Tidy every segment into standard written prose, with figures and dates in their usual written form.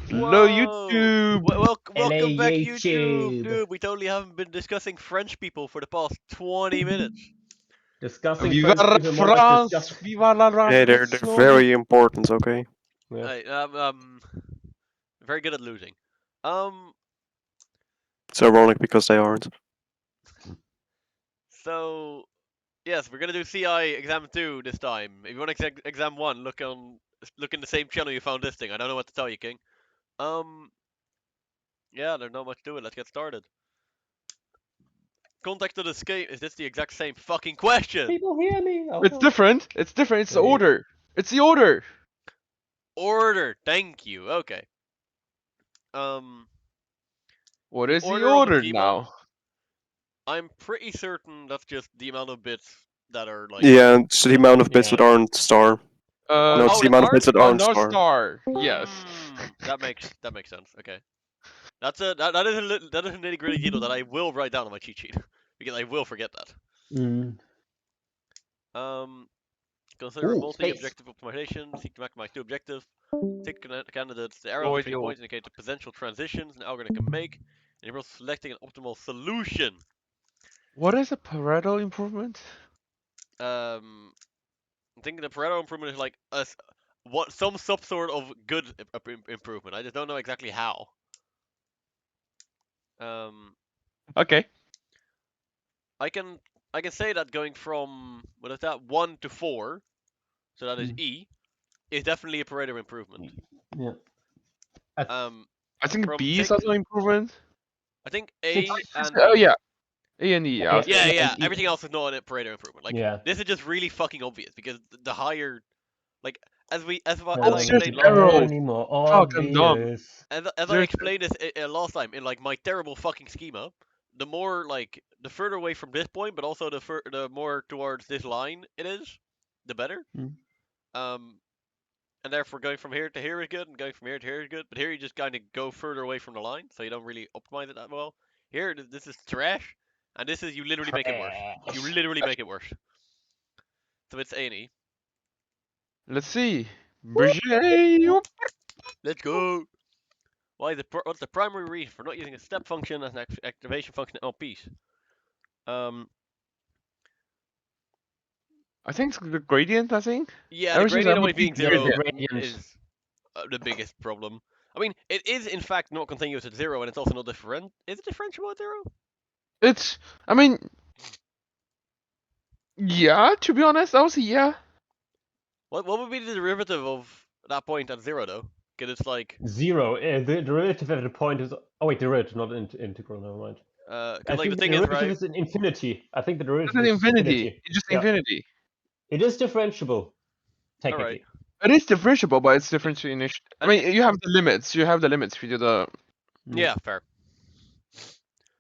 Hello, Whoa! YouTube. Welcome back, YouTube! YouTube. Dude, we totally haven't been discussing French people for the past 20 minutes. Discussing Viva French la people more, but France! discuss. Viva la Hey, they're revolution! very important, okay? Yeah. I, very good at losing. Um, It's ironic because they aren't. so yes, we're gonna do CI exam 2 this time. If you want exam 1, look in the same channel you found this thing. I don't know what to tell you, King. Yeah, there's not much to it. Let's get started. Context of the escape. Is this the exact same fucking question? People hear me. Oh, It's different. It's different. It's the Wait. order. It's the order. Order. Thank you. Okay. What The is the order of the order schema? now? I'm pretty certain that's just the amount of bits that are like. Yeah, it's the amount of bits Yeah. that aren't star. No, it's Oh, the the amount of bits art? that aren't North star. Star. Yes. That makes sense. Okay. That is a nitty gritty detail that I will write down on my cheat sheet because I will forget that. Consider Ooh, multi-objective optimization. Seek to maximize two objectives. Tick candidates. The arrow Oh, between yo. points indicate the potential transitions an algorithm can make, enables selecting an optimal solution. What is a Pareto improvement? I'm thinking the Pareto improvement is like some sort of good improvement. I just don't know exactly how. Okay. I can say that going from what is that 1 to 4, so that is E, is definitely a Pareto improvement. Yeah. I think From B is 6, also an improvement. I think A and Oh E. yeah, A and E. Yeah. Yeah. and E- Everything else is not a Pareto improvement. Like Yeah. this is just really fucking obvious because the higher, like as I It's just explained last arrows. time, Any more Fucking dumb. obvious. as I There's explained this last time in like my terrible fucking schema, the more like the further away from this point, but also the more towards this line it is, the better. And therefore going from here to here is good, and going from here to here is good. But here you just kind of go further away from the line, so you don't really optimize it that well. Here, this is trash, and this is you literally make it worse. You literally make it worse. So it's A&E. Let's see. Brigitte. Let's go. What's the primary reason for not using a step function as an activation function in LPs? I think it's the gradient. I think. Yeah, Ever the since gradient I'm always being zero Gradient. is the biggest problem. I mean, it is in fact not continuous at 0, and it's also not different. Is it differentiable at 0? It's. I mean. Yeah. To be honest, I would say yeah. What would be the derivative of that point at 0 though? Because it's like 0. The derivative at the point is. Oh wait, derivative, not integral. Never mind. because like the thing is, derivative right? is in infinity. I think the It's derivative an is infinity. It's just Yeah. infinity. It is differentiable, technically. It is differentiable, but it's differentiation. I mean, you have the limits. You have the limits if you do the. Yeah, fair.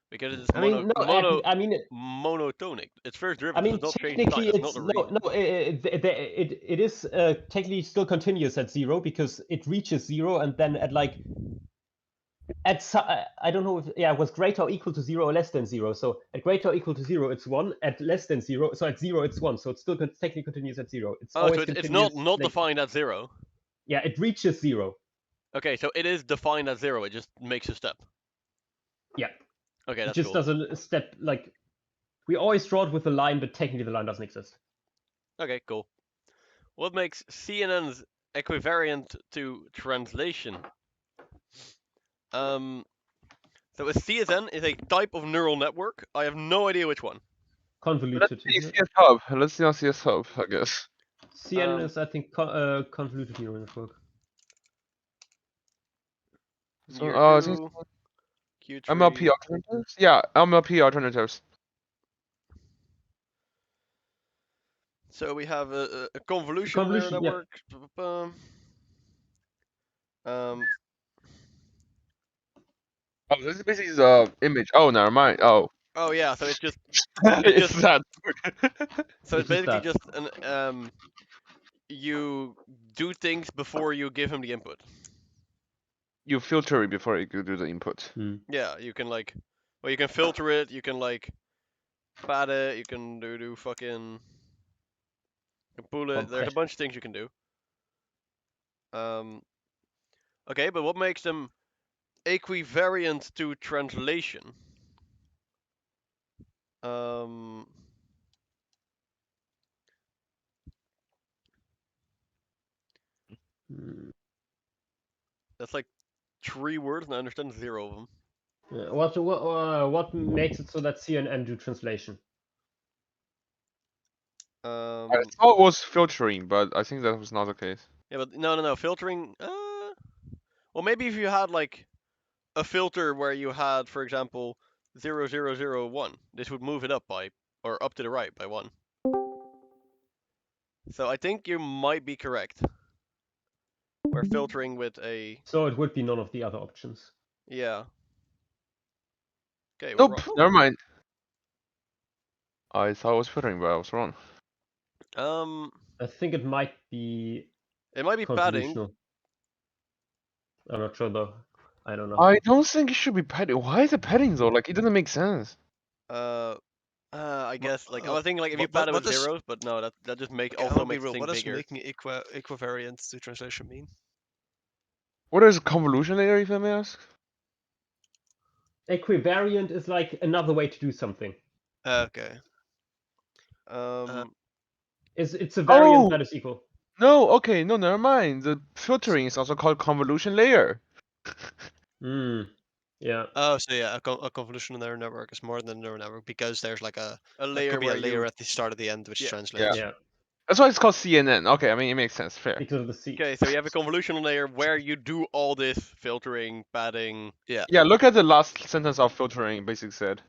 Because it's I mean, no, I mean, monotonic. Its first I derivative mean, does not change technically, sign. That's it's not the reason. it is technically still continuous at 0 because it reaches 0 and then at like I don't know if it was greater or equal to 0 or less than 0. So at greater or equal to 0, it's 1. At less than 0, so at 0, it's 1. So it's still technically continuous at 0. It's always so it's continuous, not like, defined at 0. Yeah, it reaches 0. Okay, so it is defined at 0. It just makes a step. Yeah. Okay, that's it just cool. does a step like we always draw it with a line, but technically the line doesn't exist. Okay, cool. What makes CNNs equivariant to translation? So a CSN is a type of neural network. I have no idea which one. Convoluted. Let's see CS Hub. Let's see on CS Hub, I guess. CNN is, I think, convoluted neural network. So, I think MLP alternatives. Yeah, MLP alternatives. So we have a convolution neural network. Yeah. Oh, this is basically the image. Oh, never mind. Oh. Oh yeah, so it's just It's that. so it's basically just an you do things before you give him the input. You filter it before you do the input. Yeah, you can like, well, you can filter it. You can like pad it. You can do fucking, you can pull it. There's a bunch of things you can do. Okay, but what makes them equivariant to translation? Hmm. That's like 3 words, and I understand 0 of them. Yeah, what makes it so that CNN do translation? I thought it was filtering, but I think that was not the case. Yeah, but no, filtering. Well, maybe if you had like a filter where you had, for example, 0001, this would move it up by, or up to the right by 1. So I think you might be correct. We're filtering with a, So it would be none of the other options. yeah. Okay, we're Nope, wrong. never mind. I thought it was filtering, but I was wrong. I think it might be It might be padding. convolutional. I'm not sure though. I don't know. I don't think it should be padding. Why is it padding though? Like, it doesn't make sense. I guess like I was thinking like if you what- pad it what with does- zeros, but no, that just makes Okay, also I'll be makes real. things What does bigger. making it equivariant to translation mean? What is a convolution layer, if I may ask? Equivariant is like another way to do something. Okay. It's a variant Oh! that is equal. No, okay, no, never mind. The filtering is also called convolution layer. Hmm. Yeah. Oh, so yeah, a convolutional neural network is more than a neural network because there's like A there layer could be where a layer you. at the start or the end which Yeah. translates. Yeah. That's why it's called CNN. Okay, I mean, it makes sense. Fair. Because of the C. Okay, so you have a convolutional layer where you do all this filtering, padding. Yeah, look at the last sentence of filtering, basically said.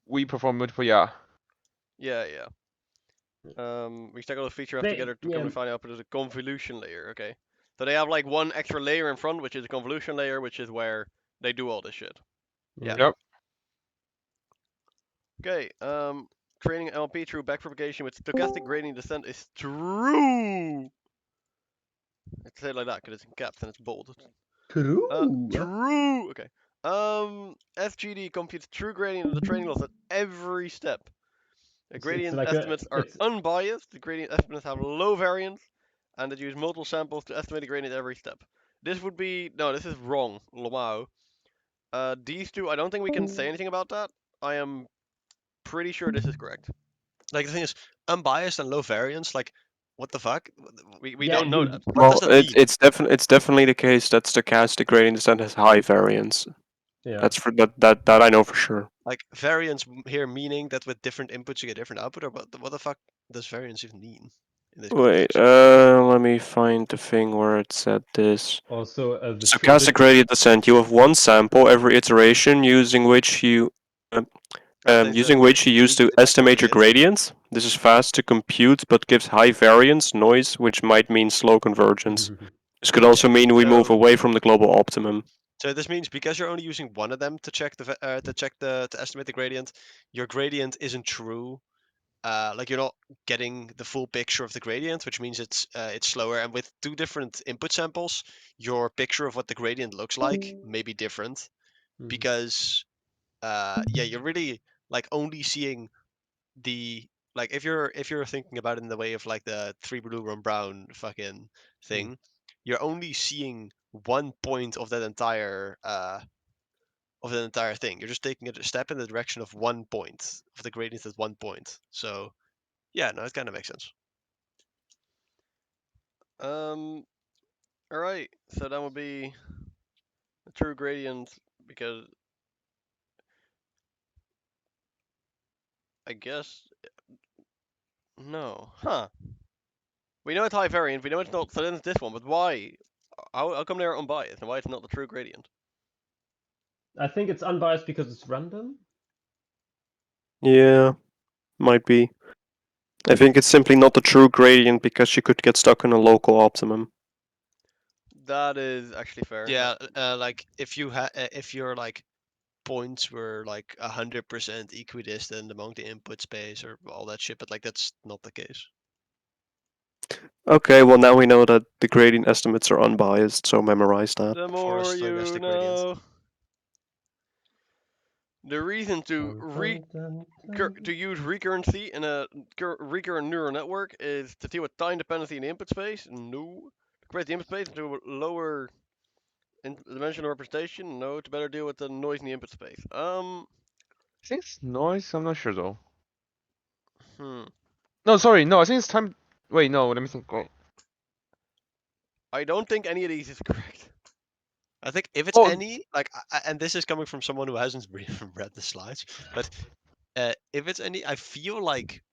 We perform multiple, yeah. Yeah. We stack all the feature up They- together to yeah. come to find out as a convolution layer. Okay, so they have like one extra layer in front, which is a convolution layer, which is where they do all this shit. Yeah. Yep. Okay, training NLP through backpropagation with stochastic gradient descent is true. I say it like that because it's in caps and it's bold. True. True. Okay. SGD computes true gradient of the training loss at every step. The It's gradient like estimates are it's- unbiased. The gradient estimates have low variance, and they use multiple samples to estimate the gradient every step. This would be no. This is wrong, Lamau. These two, I don't think we can say anything about that. I am pretty sure this is correct. Like the thing is, unbiased and low variance. Like, what the fuck? We Yeah, don't know you- that. What Well, does that mean? it's definitely the case that stochastic gradient descent has high variance. Yeah. That's for that I know for sure. Like variance here meaning that with different inputs you get different output, or what the fuck does variance even mean? In this Wait, context? let me find the thing where it said this. Also, Stochastic gradient descent. You have one sample every iteration using which you using which you use to estimate your gradient. This is fast to compute but gives high variance noise, which might mean slow convergence. This could also mean we move so- away from the global optimum. So this means because you're only using one of them to check to estimate the gradient, your gradient isn't true. Like you're not getting the full picture of the gradient, which means it's slower. And with two different input samples, your picture of what the gradient looks like may be different because yeah, you're really like only seeing the like if you're thinking about it in the way of like the 3 blue 1 brown fucking thing, you're only seeing one point of that entire thing. You're just taking a step in the direction of one point of the gradient at one point. So yeah, no, it kind of makes sense. All right. So that would be a true gradient because I guess no, huh? We know it's high variant. We know it's not. So then it's this one. But why? How come they're unbiased and why it's not the true gradient? I think it's unbiased because it's random. Yeah, might be. I think it's simply not the true gradient because you could get stuck in a local optimum. That is actually fair. Yeah, like if your like points were like 100% equidistant among the input space or all that shit, but like that's not the case. Okay, well now we know that the gradient estimates are unbiased, so memorize that. The more you stochastic gradient. know. The reason to use recurrency in a recurrent neural network is to deal with time dependency in the input space. No. Compress the input space into a lower dimensional representation. No, to better deal with the noise in the input space. I think it's noise. I'm not sure though. Hmm. No, sorry. No, I think it's time. Wait, no. Let me think. Oh. I don't think any of these is correct. I think if it's Oh. any, like, and this is coming from someone who hasn't read the slides, but if it's any, I feel like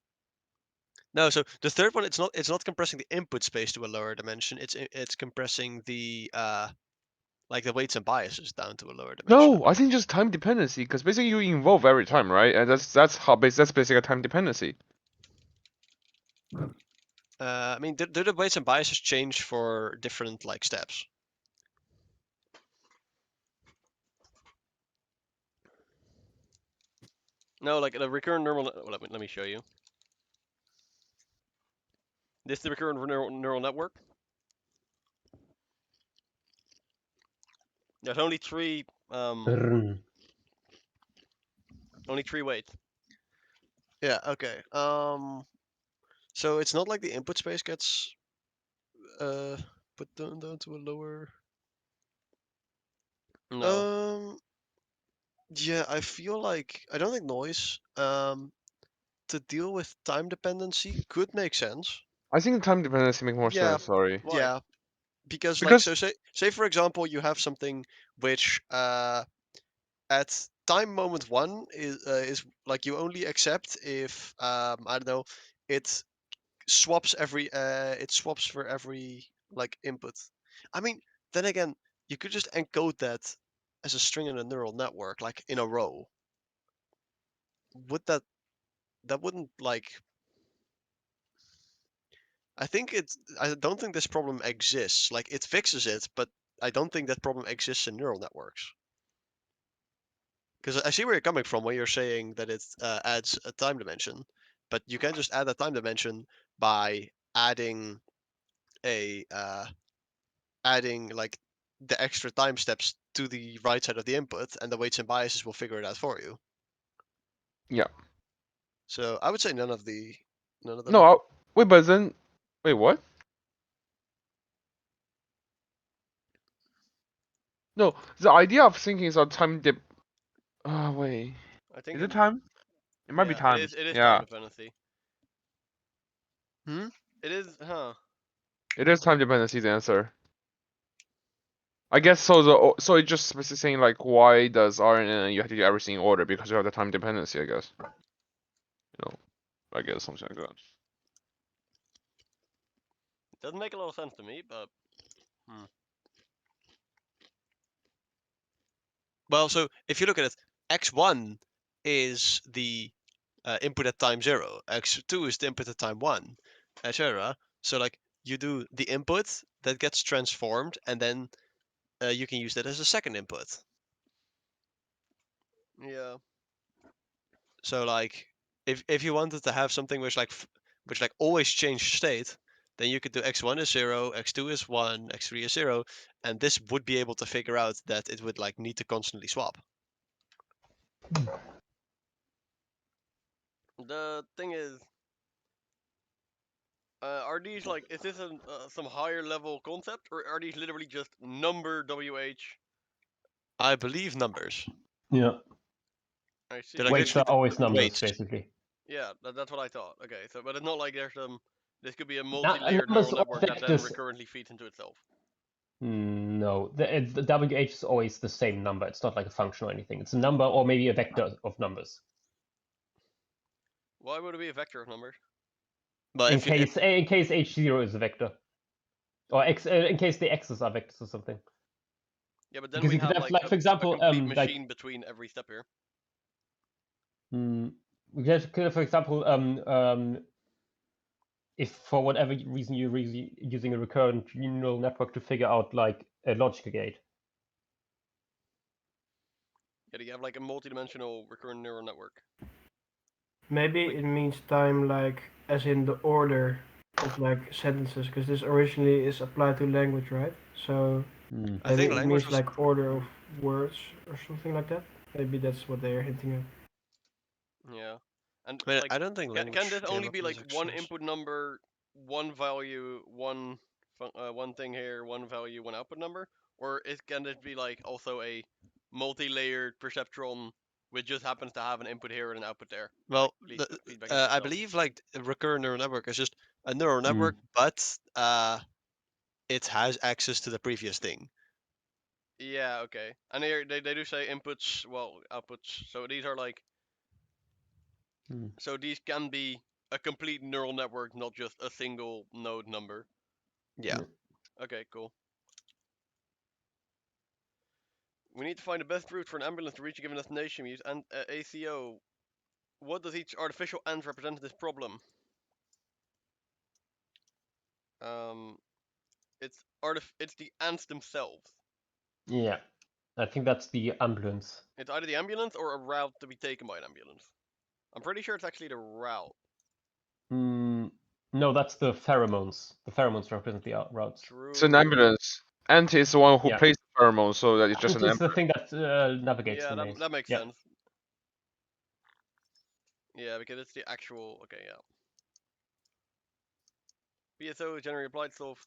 no. So the third one, it's not compressing the input space to a lower dimension. It's compressing the like the weights and biases down to a lower dimension. No, I think just time dependency, because basically you involve every time, right? And that's basically a time dependency. I mean, do the weights and biases change for different like steps? No, like the recurrent neural. Let me show you. This is the recurrent neural network. There's only three Brrrn. weights. Yeah. Okay. So it's not like the input space gets put down to a lower. No. Yeah, I feel like I don't think noise to deal with time dependency could make sense. I think time dependency make more Yeah. sense. Sorry. Why? Yeah, because like Because- so say for example you have something which at time moment 1 is like you only accept if I don't know it swaps for every like input. I mean, then again, you could just encode that as a string in a neural network, like in a row. Would that wouldn't like? I don't think this problem exists. Like it fixes it, but I don't think that problem exists in neural networks. Because I see where you're coming from when you're saying that it adds a time dimension, but you can just add a time dimension by adding a adding like the extra time steps to the right side of the input, and the weights and biases will figure it out for you. Yeah. So I would say none of them. No, wait, but then, wait, what? No, the idea of thinking is a time dip. Wait. I think Is it time? It might be yeah, time. It is Yeah. time dependency. It is, huh? It is time dependency, the answer. I guess so. So it's just basically saying like, why does RNN you have to do everything in order because you have the time dependency, I guess. I guess something like that. Doesn't make a lot of sense to me, but Well, so if you look at it, x1 is the input at time 0, x2 is the input at time 1, etc. So like you do the input that gets transformed, and then you can use that as a second input. yeah. So like if you wanted to have something which always change state, then you could do x1 is 0, x2 is 1, x3 is 0, and this would be able to figure out that it would like need to constantly swap. The thing is, are these like, is this some higher level concept, or are these literally just number WH? I believe numbers. Yeah. I see. They're like Weights are literally the always numbers, weights. basically. Yeah, that's what I thought. Okay, so but it's not like there's this could be a multi-layered numbers neural or network that then vectors- recurrently feeds into itself. No, the WH is always the same number. It's not like a function or anything. It's a number or maybe a vector of numbers. Why would it be a vector of numbers? But In if you, case h0 is a vector, or in case the x's are vectors or something. Yeah, but then Because we you could have have, like, for example, a complete like- machine between every step here. We could have, for example, if for whatever reason you're using a recurrent neural network to figure out like a logic gate. Yeah, you have like a multi-dimensional recurrent neural network. Maybe it means time like as in the order of like sentences, because this originally is applied to language, right? So I maybe think it language means was like order of words or something like that. Maybe that's what they are hinting at. Yeah, and I mean, like, I don't think language can this came only up be with like these one extras. input number, one value, one one thing here, one value, one output number, or can it be like also a multi-layered perceptron which just happens to have an input here and an output there? Well, feedback into I itself? believe like a recurrent neural network is just a neural Mm. network, but it has access to the previous thing. Yeah, okay. And they do say inputs, well, outputs. So these are like, Hmm. so these can be a complete neural network, not just a single node number. Yeah. Okay, cool. We need to find the best route for an ambulance to reach a given destination. We use ACO. What does each artificial ant represent in this problem? It's the ants themselves. Yeah, I think that's the ambulance. It's either the ambulance or a route to be taken by an ambulance. I'm pretty sure it's actually the route. No, that's the pheromones. The pheromones represent the routes. True. It's an ambulance. Ant is the one who Yeah. plays the pheromone, so that it's just Ant an is the thing that navigates Yeah, the maze. that makes Yeah. sense. Yeah, because it's the actual. Okay, yeah. PSO is generally applied to solve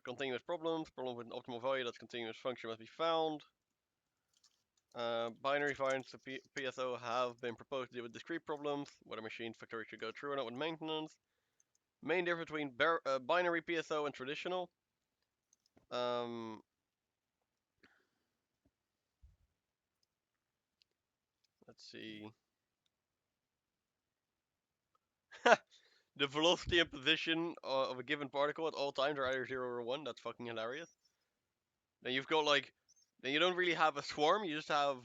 continuous problems. Problem with an optimal value that's continuous function must be found. Binary variants of PSO have been proposed to deal with discrete problems, whether machine factories should go through or not with maintenance. Main difference between binary PSO and traditional. Let's see. The velocity and position of a given particle at all times are either 0 or 1. That's fucking hilarious. Then you've got like, then you don't really have a swarm. You just have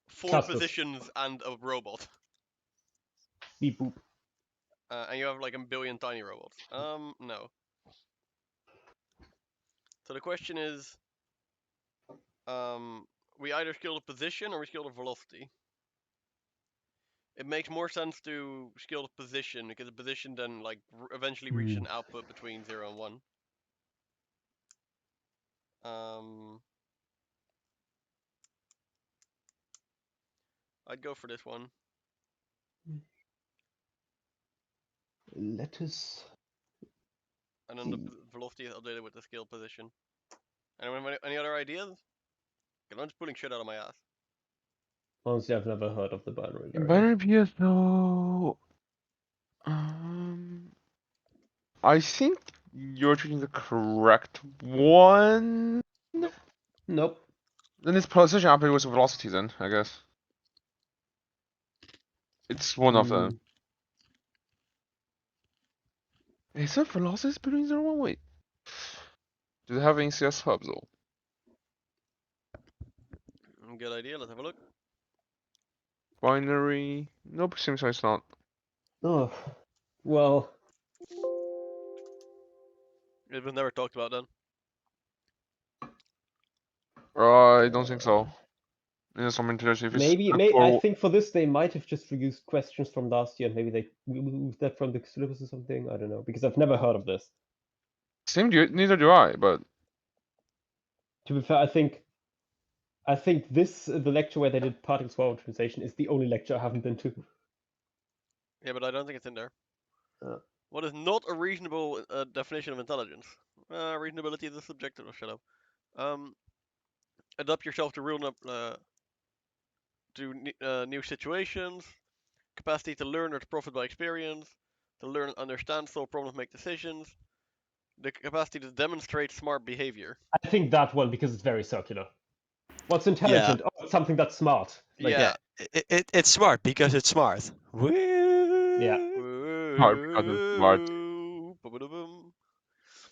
4 Clusters. positions and a robot. Beep boop. And you have like a billion tiny robots. No. So the question is, we either scale the position or we scale the velocity. It makes more sense to scale the position because the position then like eventually reaches an output between 0 and 1. I'd go for this one. Let us. And then the velocity is updated with the scale position. Anyone, any other ideas? Because I'm just pulling shit out of my ass. Honestly, I've never heard of the binary variant. Binary PSO. I think you're choosing the correct one. Nope. Then this position operator was velocity then, I guess. It's one of them. Is there velocities between 0 and 1? Wait. Do they have any CS hubs though? Good idea, let's have a look. Binary. Nope, seems like it's not. Oh, well. It was never talked about then. I don't think so. There's some interesting. If it's Maybe, good I for- think for this they might have just reused questions from last year, and maybe they removed that from the syllabus or something. I don't know, because I've never heard of this. Same, neither do I, but To be fair, I think this the lecture where they did particle swarm optimization is the only lecture I haven't been to. Yeah, but I don't think it's in there. Uh. What is not a reasonable definition of intelligence? Reasonability is a subjective. Shut up. Adapt yourself to new situations. Capacity to learn or to profit by experience. To learn and understand, solve problems, make decisions. The capacity to demonstrate smart behavior. I think that one because it's very circular. What's intelligent? Oh, it's something that's smart. Like, Yeah. It's smart because it's smart. Woo! Yeah. Smart because it's smart.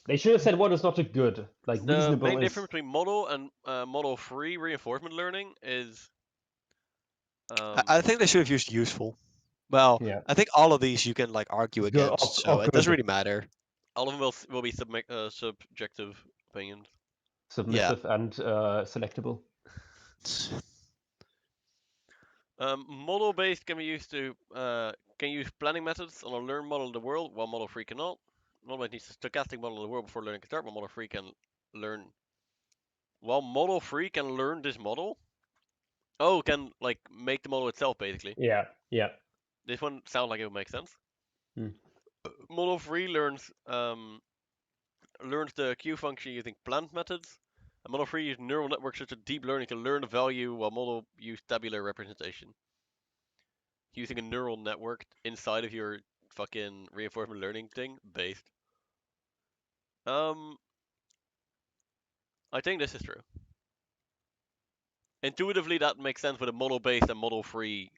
They should have said what is not a good. Like The reasonable main is. difference between model and model-free reinforcement learning is. I think they should have used useful. Well, Yeah. I think all of these you can like argue Good or- against, or so it doesn't good. really matter. All of them will be subjective opinions. Submissive and selectable. Model-based can be used to can use planning methods on a learned model of the world, while model-free cannot. Model-based needs a stochastic model of the world before learning can start, but model-free can learn. While model-free can learn this model. Oh, can like make the model itself basically. Yeah. Yeah. This one sounds like it would make sense. Hmm. Model-free learns learns the Q function using plant methods. And Model 3 uses neural networks such as deep learning to learn the value, while Model use tabular representation. Using a neural network inside of your fucking reinforcement learning thing, based. I think this is true. Intuitively, that makes sense with a model-based and model-free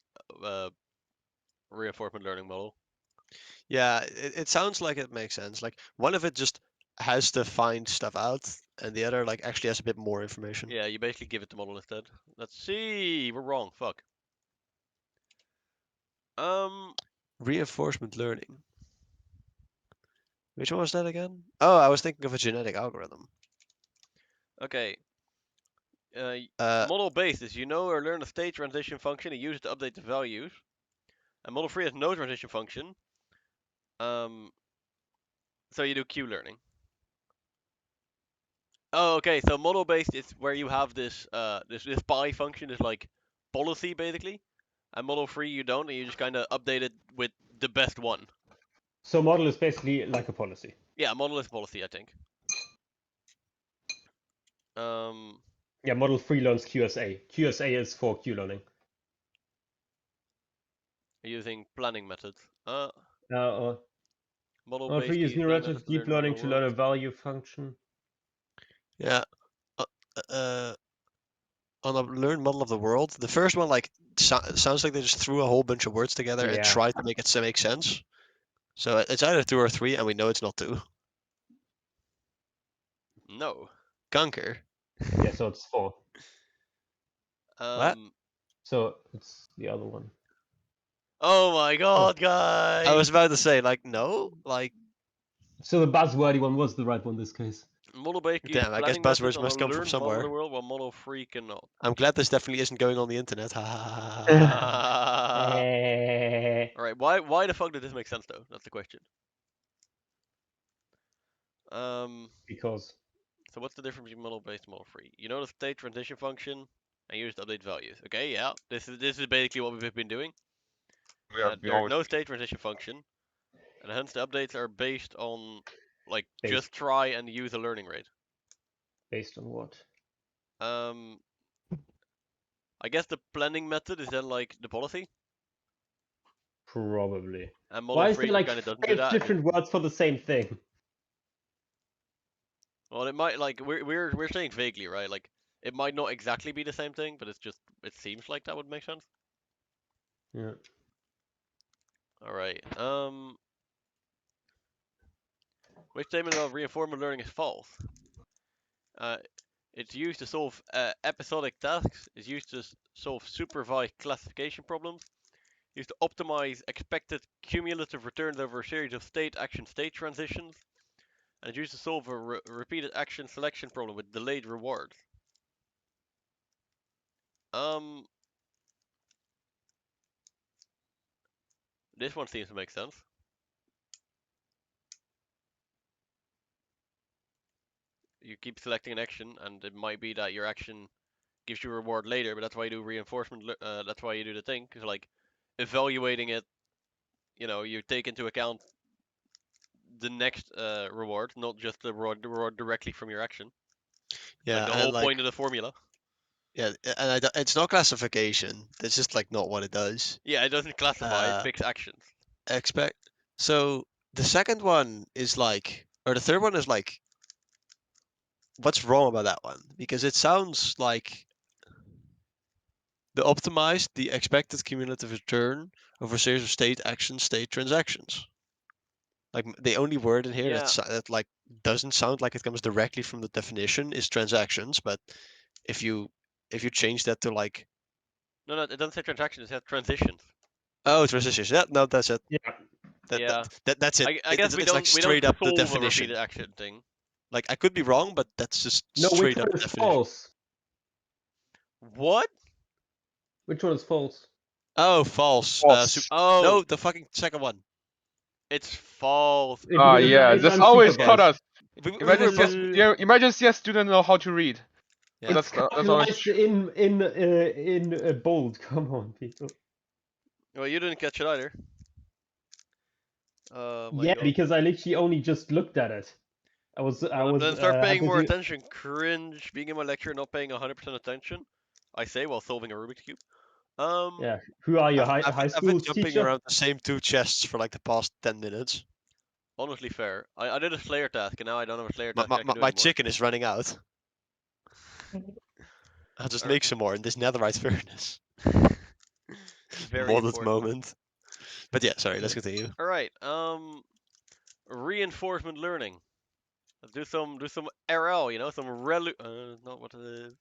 reinforcement learning model. Yeah, it sounds like it makes sense. Like one of it just has to find stuff out, and the other like actually has a bit more information. Yeah, you basically give it the model instead. Let's see, we're wrong. Fuck. Reinforcement learning. Which one was that again? Oh, I was thinking of a genetic algorithm. Okay. Uh, Model-based is you know or learn a state transition function and use it to update the values. And model-free has no transition function. So you do Q learning. Oh, okay. So model-based is where you have this this pi function is like policy basically, and model-free you don't, and you just kind of update it with the best one. So model is basically like a policy. Yeah, model is policy, I think. Yeah, model 3 learns QSA. QSA is for Q learning. Using planning methods. Model Model-based 3 use uses neural planning networks methods deep the learning real to learn a world. value function. yeah. On a learned model of the world, the first one like sounds like they just threw a whole bunch of words together and Yeah. tried to make it make sense. So it's either 2 or 3, and we know it's not 2. No. Kanker. Yeah, so it's 4. What? So it's the other one. Oh my god, guys! I was about to say like no, like So the buzzwordy one was the right one in this case. Model-based uses damn. I guess planning methods buzzwords on must a come from learned model of somewhere. the world, while model-free cannot. I'm glad this definitely isn't going on the internet. Ha ha ha ha. Alright, why the fuck did this make sense though? That's the question. Because So what's the difference between model-based and model-free? You know the state transition function, and use to update values. Okay, yeah, this is basically what we've been doing. Yeah, we There's always. no state transition function, and hence the updates are based on like Based. just try and use a learning rate. based on what? I guess the planning method is then like the policy, Probably. and Why is model-free there like kind of doesn't do 5 that. different words for the same thing? Well, it might like we're saying vaguely, right? Like it might not exactly be the same thing, but it's just it seems like that would make sense. Yeah. All right. Which statement of reinforcement learning is false? It's used to solve episodic tasks. It's used to solve supervised classification problems. Used to optimize expected cumulative returns over a series of state action state transitions. And it's used to solve a repeated action selection problem with delayed rewards. This one seems to make sense. You keep selecting an action, and it might be that your action gives you a reward later, but that's why you do reinforcement. That's why you do the thing, because like evaluating it, you know, you take into account the next reward, not just the reward directly from your action. Yeah, like the and whole like point of the formula. yeah, and it's not classification. It's just like not what it does. Yeah, it doesn't classify; it picks actions. So the second one is like, or the third one is like, what's wrong about that one? Because it sounds like the optimized the expected cumulative return over a series of state actions, state transactions. Like the only word in here Yeah. that like doesn't sound like it comes directly from the definition is transactions, but if you change that to like No, it doesn't say transactions; it says transitions. oh transitions, yeah, no, that's it. Yeah. That's it. I guess it's like we straight don't up the solve a definition. repeated action thing. Like I could be wrong, but that's just No, which straight one up is definition. false? What? Which one is false? Oh, false. False. Oh, No, the fucking second one. it's false. Yeah, this always taught us. We were Imagine both- imagine CS students know how to read. Yeah. That's always Capitalized in bold. Come on, people. Well, you didn't catch it either. My Yeah, God. because I literally only just looked at it. Then start paying how more did you- attention. Cringe. Being in my lecture, not paying 100% attention. I say while solving a Rubik's cube. Yeah, who are your I've high been school jumping teacher? around the same two chests for like the past 10 minutes. Honestly fair. I did a Slayer task, and now I don't have a Slayer My, task my, I can my, do my anymore. chicken is running out. I'll just Alright. make some more in this netherite furnace. Very Modded important. moment. But yeah, sorry, let's continue. All right. Reinforcement learning. Let's do some RL. You know, some not what it is.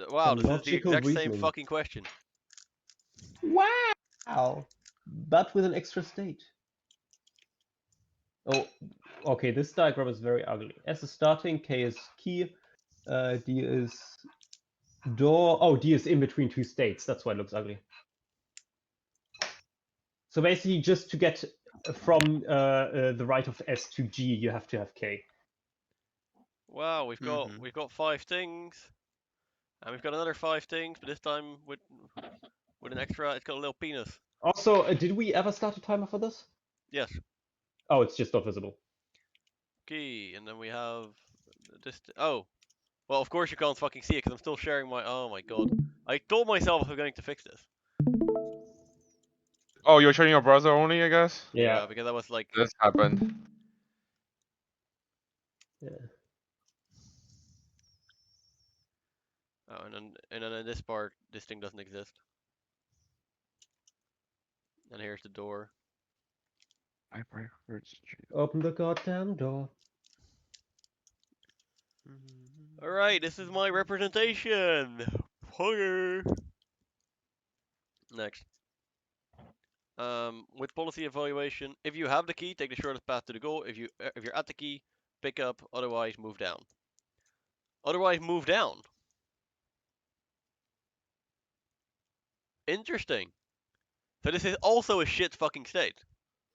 Wow, Some this is the logical exact same reasoning. fucking question. Wow! But with an extra state. Oh, okay, this diagram is very ugly. S is starting, K is key, D is door. Oh, D is in between two states. That's why it looks ugly. So basically, just to get from the right of S to G, you have to have K. Wow, we've got 5 things, and we've got another 5 things, but this time with an extra. It's got a little penis. Also, did we ever start a timer for this? Yes. Oh, it's just not visible. Key, and then we have this. Oh, well, of course you can't fucking see it because I'm still sharing my. Oh my god! I told myself I was going to fix this. Oh, you're showing your browser only, I guess? Yeah. Because I was like. This happened. Yeah. Oh, and then in this part, this thing doesn't exist. And here's the door. Open the goddamn door. Alright, this is my representation! Hugger! Next. With policy evaluation, if you have the key, take the shortest path to the goal. If you're at the key, pick up, otherwise move down. Otherwise move down. Interesting. So this is also a shit fucking state.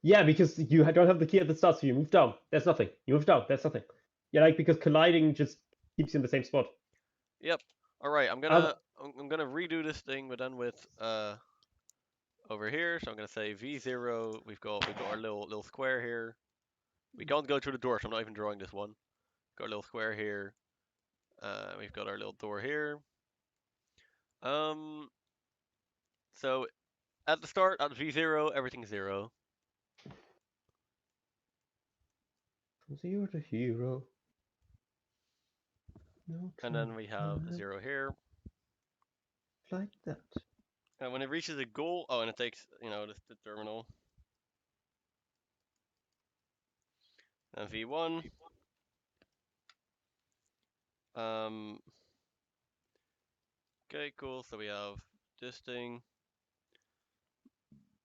Yeah, because you don't have the key at the start, so you move down. There's nothing. You move down. There's nothing. Yeah, like because colliding just keeps you in the same spot. Yep. Alright, I'm gonna redo this thing, but then with over here. So I'm gonna say V0. We've got our little square here. We can't go through the door, so I'm not even drawing this one. Got a little square here. We've got our little door here. So at the start, at V0, everything's 0. From zero to hero. No And then we have 0 here. like that. And when it reaches a goal, oh, and it takes, the terminal. And V1. Okay, cool. So we have this thing.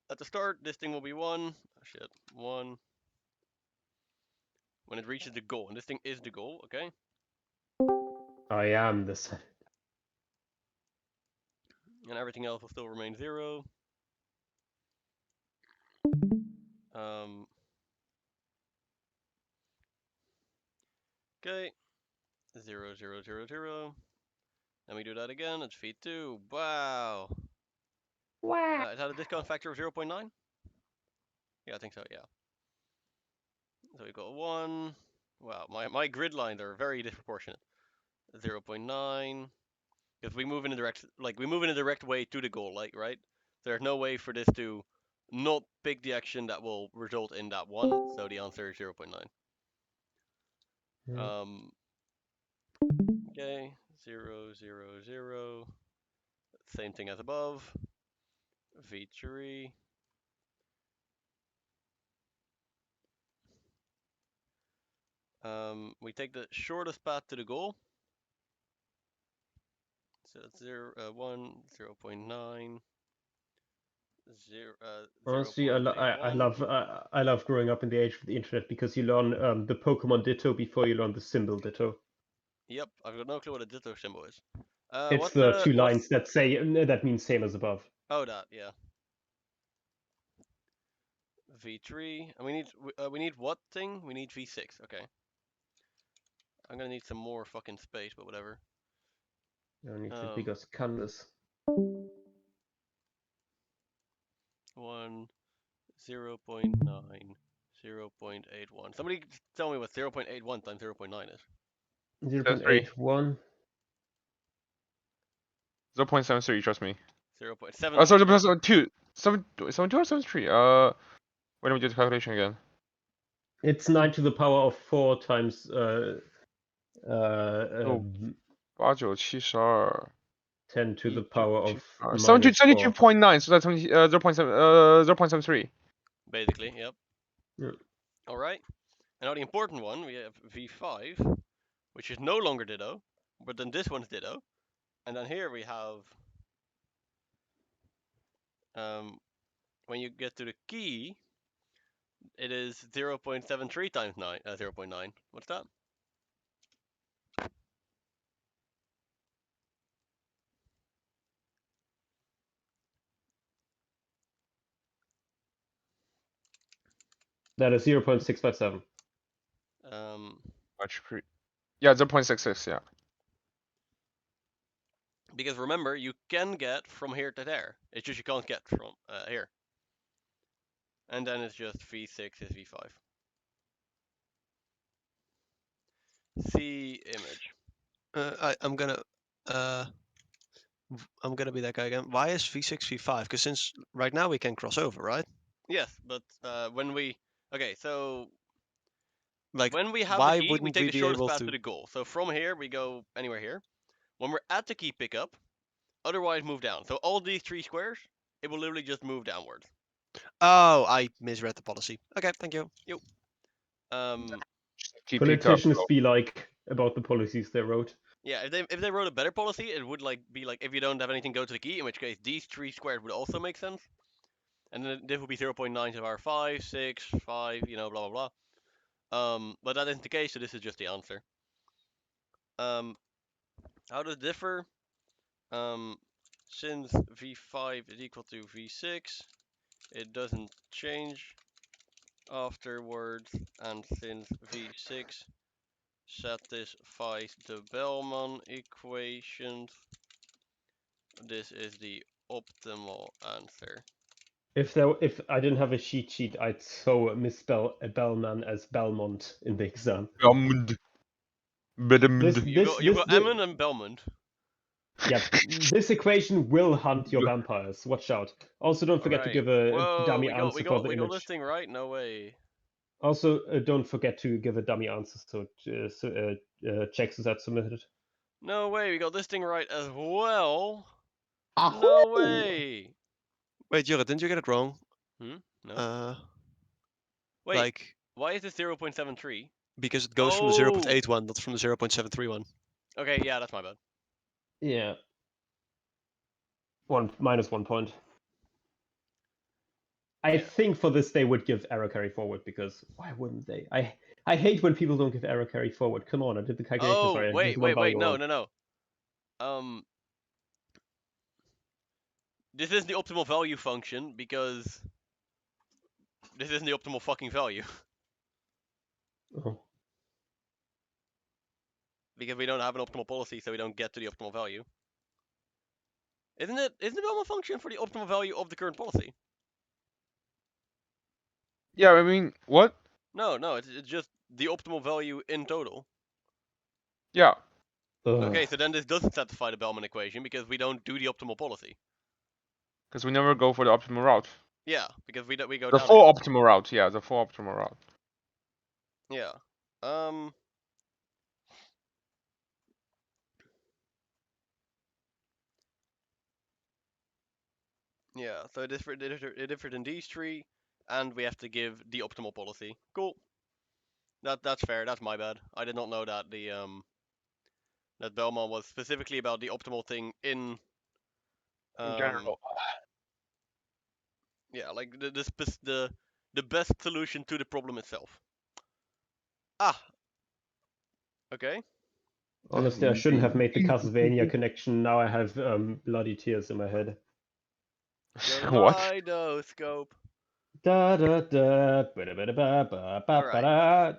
At the start, this thing will be 1. Oh, shit. 1. When it reaches the goal, and this thing is the goal, okay? I am the sun. And everything else will still remain 0. Okay. 0, 0, 0, 0. Then we do that again. It's V2. Wow. Wow. It had a discount factor of 0.9? Yeah, I think so, yeah. So we got 1. Wow, my grid lines are very disproportionate. 0.9. Because we move in a direct way to the goal, like, right? There's no way for this to not pick the action that will result in that 1. So the answer is 0.9. Okay, 0, 0, 0. Same thing as above. V3. We take the shortest path to the goal. So that's 1, 0.9. Honestly, I love growing up in the age of the internet because you learn the Pokemon Ditto before you learn the symbol Ditto. Yep, I've got no clue what a Ditto symbol is. It's the 2 lines that say that means same as above. Oh, that, yeah. V3, and we need what thing? We need V6. Okay. I'm gonna need some more fucking space, but whatever. I need a bigger canvas. 1, 0.9, 0.81. Somebody tell me what 0.81 times 0.9 is. 0.81. 0.73, trust me. 0.7. Oh, sorry, 0.72. 72 or 73? Wait, let me do the calculation again. It's 9 to the power of 4 times Oh. 8972 10 to the power of 72.9, so that's 0.73. Basically, yep. Yeah. All right. And now the important one, we have v5, which is no longer ditto, but then this one's ditto, and then here we have when you get to the key, it is 0.73 times 0.9. What's that? That is 0.657. Yeah, 0.66, yeah. Because remember, you can get from here to there. It's just you can't get from here. And then it's just v6 is v5. See image. I'm gonna be that guy again. Why is v6 v5? Because since right now we can cross over, right? Yes, but when we so Like, when we have why the key, we wouldn't take we the be shortest able path to? to the goal. So from here we go anywhere here. When we're at the key pickup, otherwise move down. So all these 3 squares, it will literally just move downwards. Oh, I misread the policy. Okay, thank you. Keep Politicians be like about the policies they wrote. Yeah, if they wrote a better policy, it would be like if you don't have anything, go to the key. In which case, these 3 squares would also make sense. And then this would be 0.9 to our 5, 6, 5, blah blah blah. But that isn't the case, so this is just the answer. How does it differ? Since v5 is equal to v6, it doesn't change afterwards, and since v6 satisfies the Bellman equations, this is the optimal answer. If I didn't have a cheat sheet, I'd so misspell a Bellman as Belmont in the exam. Belmond. You got Emmon and Belmont. Yeah, this equation will hunt your vampires. Watch out. Also, don't forget to give a dummy answer for the we got image. this thing right? No way. Also, don't forget to give a dummy answer so checks is that submitted. No way, we got this thing right as well. No way. Wait, Jure, didn't you get it wrong? No. Wait, like, why is it 0.73? because it goes from the 0.81, not from the 0.731. Okay, yeah, that's my bad. Yeah. Minus 1 point. I think for this they would give error carry forward, because why wouldn't they? I hate when people don't give error carry forward. Come on, I did the calculations right. Wait, no. This isn't the optimal value function because this isn't the optimal fucking value. Oh. Because we don't have an optimal policy, so we don't get to the optimal value. Isn't the optimal function for the optimal value of the current policy? Yeah, I mean, what? No, it's just the optimal value in total. Yeah. Okay, so then this doesn't satisfy the Bellman equation because we don't do the optimal policy. Because we never go for the optimal route. Yeah, because we go the down. Full optimal route, yeah, the full optimal route. Yeah. Yeah, so it differed in these 3, and we have to give the optimal policy. Cool. That's fair. That's my bad. I did not know that that Bellman was specifically about the optimal thing in general. Yeah, like the best solution to the problem itself. Ah. Okay. Honestly, I shouldn't have made the Castlevania connection. Now I have bloody tears in my head. What? Kaleidoscope. Alright.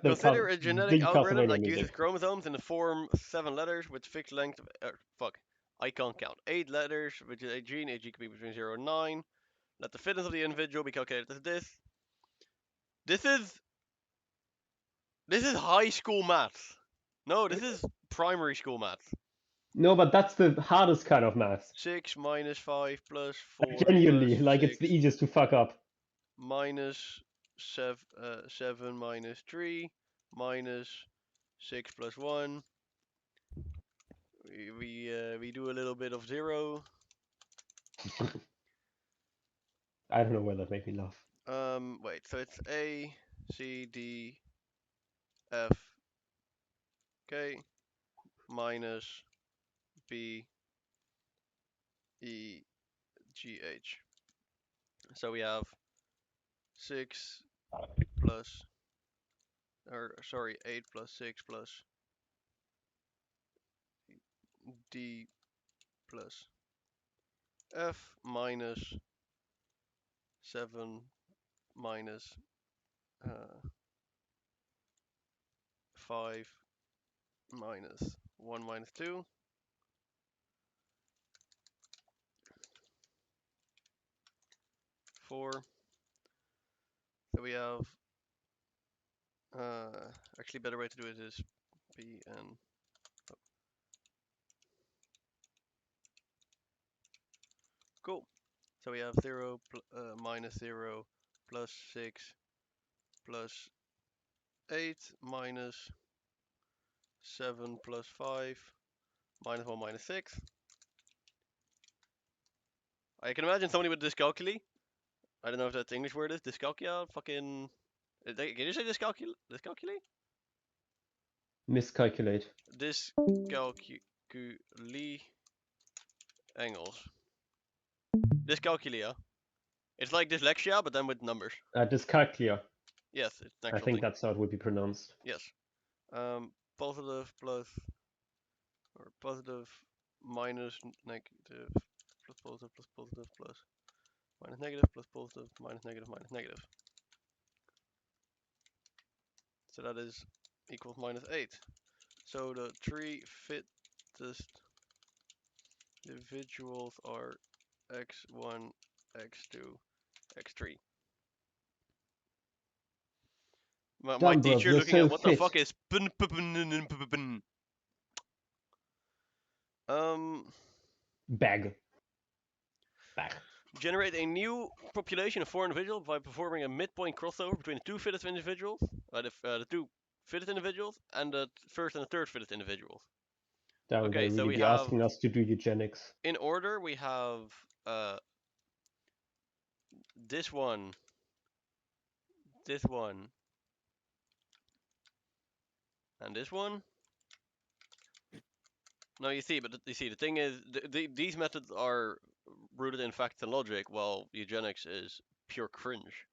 Consider a genetic algorithm that uses chromosomes in the form 7 letters with fixed length. I can't count. 8 letters, which is a gene. A gene can be between 0 and 9. Let the fitness of the individual be calculated as this. This is This is high school maths. No, this is primary school maths. No, but that's the hardest kind of math. 6 minus 5 plus 4 Genuinely, plus like it's 6 the easiest to fuck up. minus 7 minus 3 minus 6 plus 1. We do a little bit of 0. I don't know why that made me laugh. Wait, so it's A, C, D, F, K, minus B, E, G, H. So we have 6 plus, or sorry, 8 plus 6 plus D plus F minus 7 minus 5 minus 1 minus 2. So we have, actually better way to do it is B and, cool. So we have 0 minus 0 plus 6 plus 8 minus 7 plus 5 minus 1 minus 6. I can imagine somebody with dyscalculia. I don't know if that's the English word is. Dyscalculia? Fucking... Can you say dyscalculia? Dyscalculia? Miscalculate. Dyscalculia Engels. Dyscalculia. It's like dyslexia, but then with numbers. Dyscalculia. Yes, it's an I actual think thing. that's how it would be pronounced. Yes. Positive plus, or positive minus negative plus positive plus positive plus minus negative plus positive minus negative minus negative. So that is equals minus 8. So the 3 fittest individuals are x1, x2, x3. My Dumb, bro, teacher you're looking so at what the fit. fuck is Bag. generate a new population of 4 individuals by performing a midpoint crossover between the 2 fittest individuals, the 2 fittest individuals, and the first and the third fittest individuals. Damn, Okay, they so really we be have, asking us to do eugenics. in order, we have this one, and this one. No, you see, but you see, the thing is, these methods are rooted in facts and logic, while eugenics is pure cringe.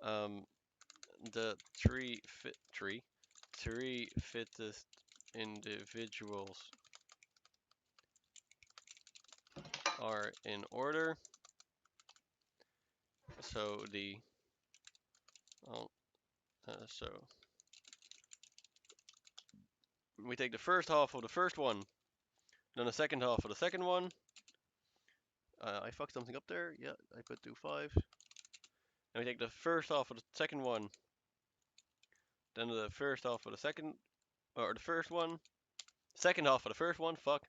The three fittest individuals are in order. So so we take the first half of the first one, then the second half of the second one. I fucked something up there. Yeah, I put 2 5. And we take the first half of the second one, then the first half of the second, or the first one, second half of the first one. Fuck.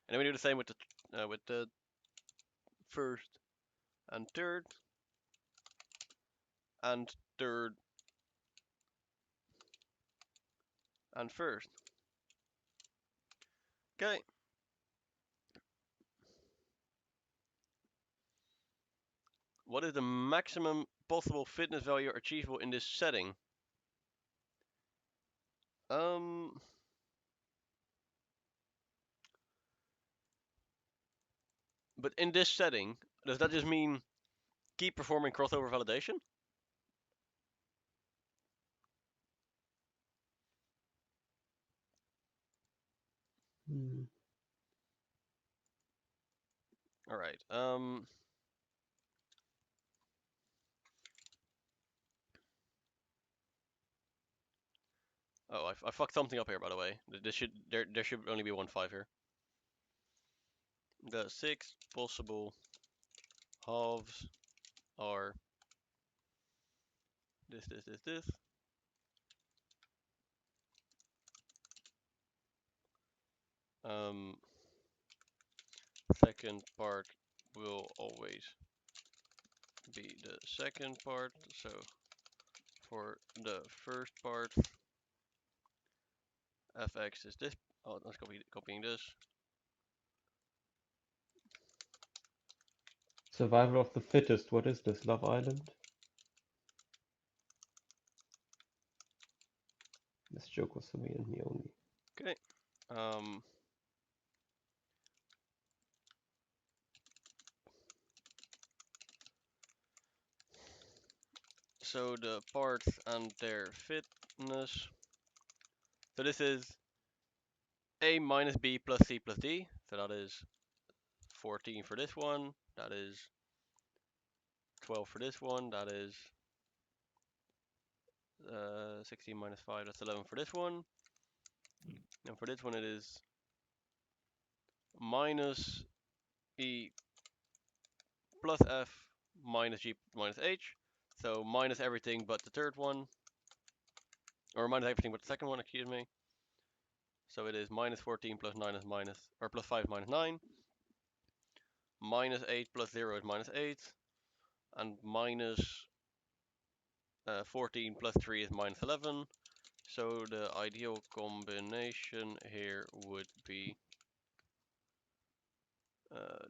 And then we do the same with the first and third and third and first. Okay. What is the maximum possible fitness value achievable in this setting? But in this setting, does that just mean keep performing crossover validation? All right. Oh, I fucked something up here, by the way. There should only be 1 5 here. The 6 possible halves are this. second part will always be the second part. So for the first part, fx is this. Oh, let's copying this. Survival of the fittest. What is this? Love Island? This joke was for me and me only. Okay. So the parts and their fitness. So this is A minus B plus C plus D. So that is 14 for this one. That is 12 for this one. That is 16 minus 5. That's 11 for this one. And for this one it is minus E plus F minus G minus H. So minus everything but the third one. Or minus everything but the second one, excuse me. So it is minus 14 plus 9 is minus, or plus 5 minus 9. Minus 8 plus 0 is minus 8. And minus 14 plus 3 is minus 11. So the ideal combination here would be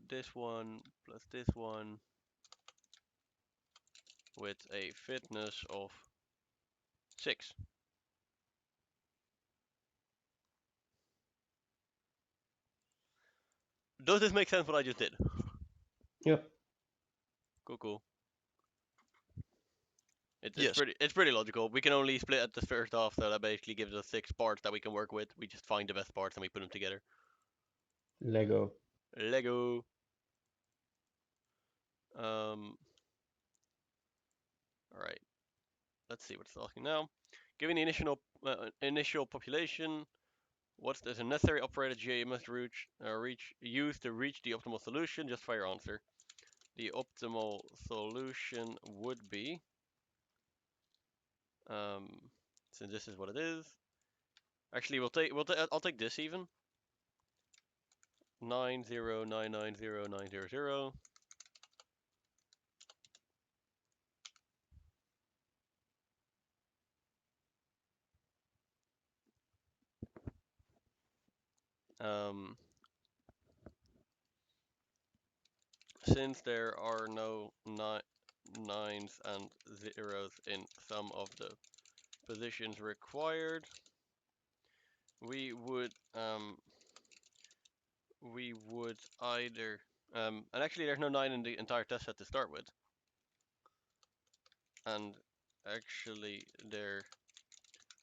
this one plus this one with a fitness of 6. Does this make sense what I just did? Yep. Cool. It's Yes. pretty logical. We can only split at the first half, so that basically gives us 6 parts that we can work with. We just find the best parts and we put them together. Lego. Lego. Alright. Let's see what it's asking now. Given the initial population, what's the necessary operator GA must use to reach the optimal solution? Justify your answer. The optimal solution would be, since this is what it is. Actually, I'll take this even. 909909000. Since there are no nines and zeros in some of the positions required, we would either and actually there's no 9 in the entire test set to start with, and actually there's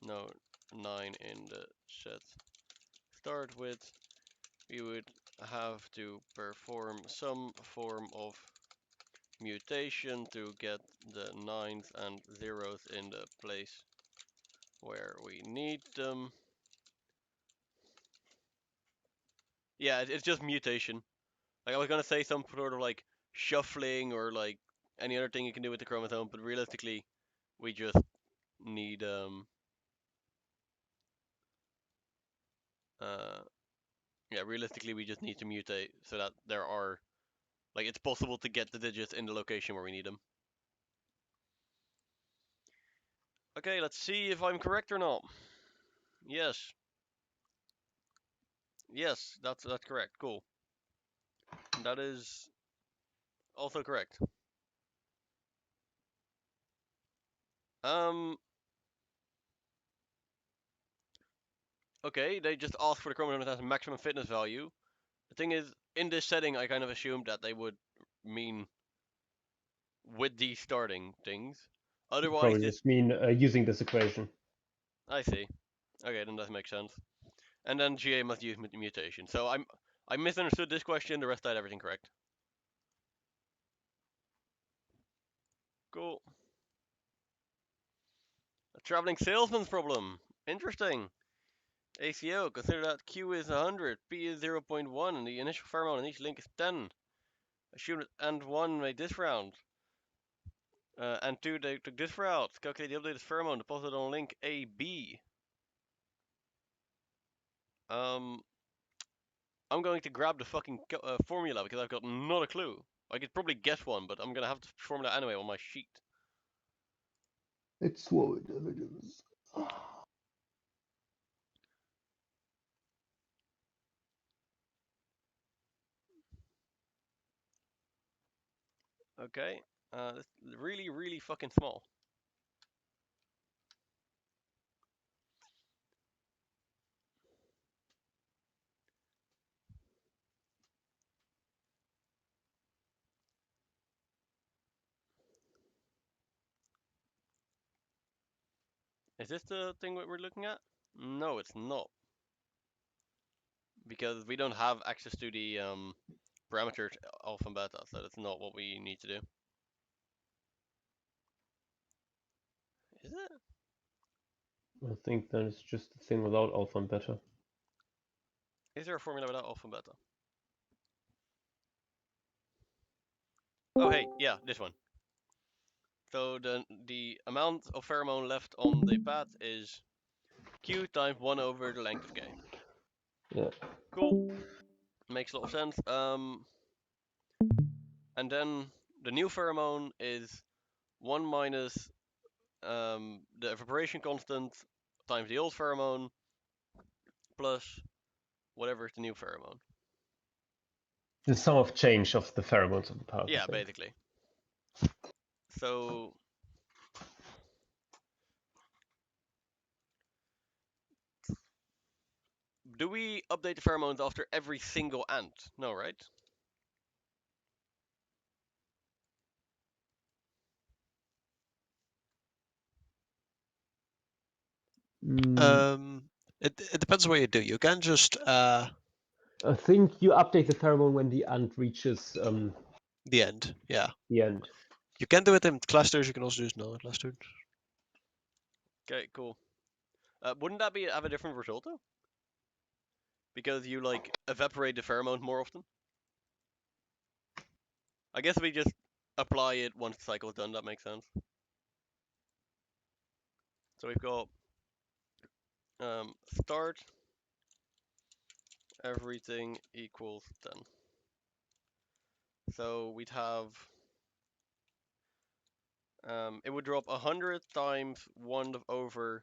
no 9 in the set start with. We would have to perform some form of mutation to get the 9s and 0s in the place where we need them. Yeah, it's just mutation. Like I was gonna say some sort of like shuffling or like any other thing you can do with the chromosome, but realistically, we just need realistically we just need to mutate so that there are, like, it's possible to get the digits in the location where we need them. Okay, let's see if I'm correct or not. Yes. Yes, that's correct. Cool. That is also correct. Okay, they just asked for the chromosome that has a maximum fitness value. The thing is, in this setting, I kind of assumed that they would mean with these starting things. Otherwise, Probably just mean using this equation. I see. Okay, then that makes sense. And then GA must use mutation. So I misunderstood this question. The rest I had everything correct. Cool. A traveling salesman's problem. Interesting. ACO, consider that Q is 100, P is 0.1, and the initial pheromone in each link is 10. Assume that AND1 made this round. And 2 they took this route. Calculate the updated pheromone deposited on link AB. I'm going to grab the fucking formula because I've got not a clue. I could probably guess one, but I'm gonna have the formula anyway on my sheet. It's slow intelligence. Okay. It's really, really fucking small. Is this the thing that we're looking at? No, it's not. Because we don't have access to the parameters alpha and beta, so that's not what we need to do. Is it? I think that is just the thing without alpha and beta. Is there a formula without alpha and beta? Oh hey, yeah, this one. So the amount of pheromone left on the path is Q times 1 over the length of K. Yeah. Cool. Makes a lot of sense. And then the new pheromone is 1 minus the evaporation constant times the old pheromone plus whatever is the new pheromone. The sum of change of the pheromones of the path. Yeah, basically. So do we update the pheromones after every single ant? No, right? It depends on what you do. You can just I think you update the pheromone when the ant reaches the end. Yeah, the end. you can do it in clusters. You can also do it in other clusters. Okay, cool. Wouldn't that have a different result though? Because you like evaporate the pheromone more often? I guess we just apply it once the cycle's done, that makes sense. So we've got start everything equals 10. So we'd have it would drop 100 times 1 over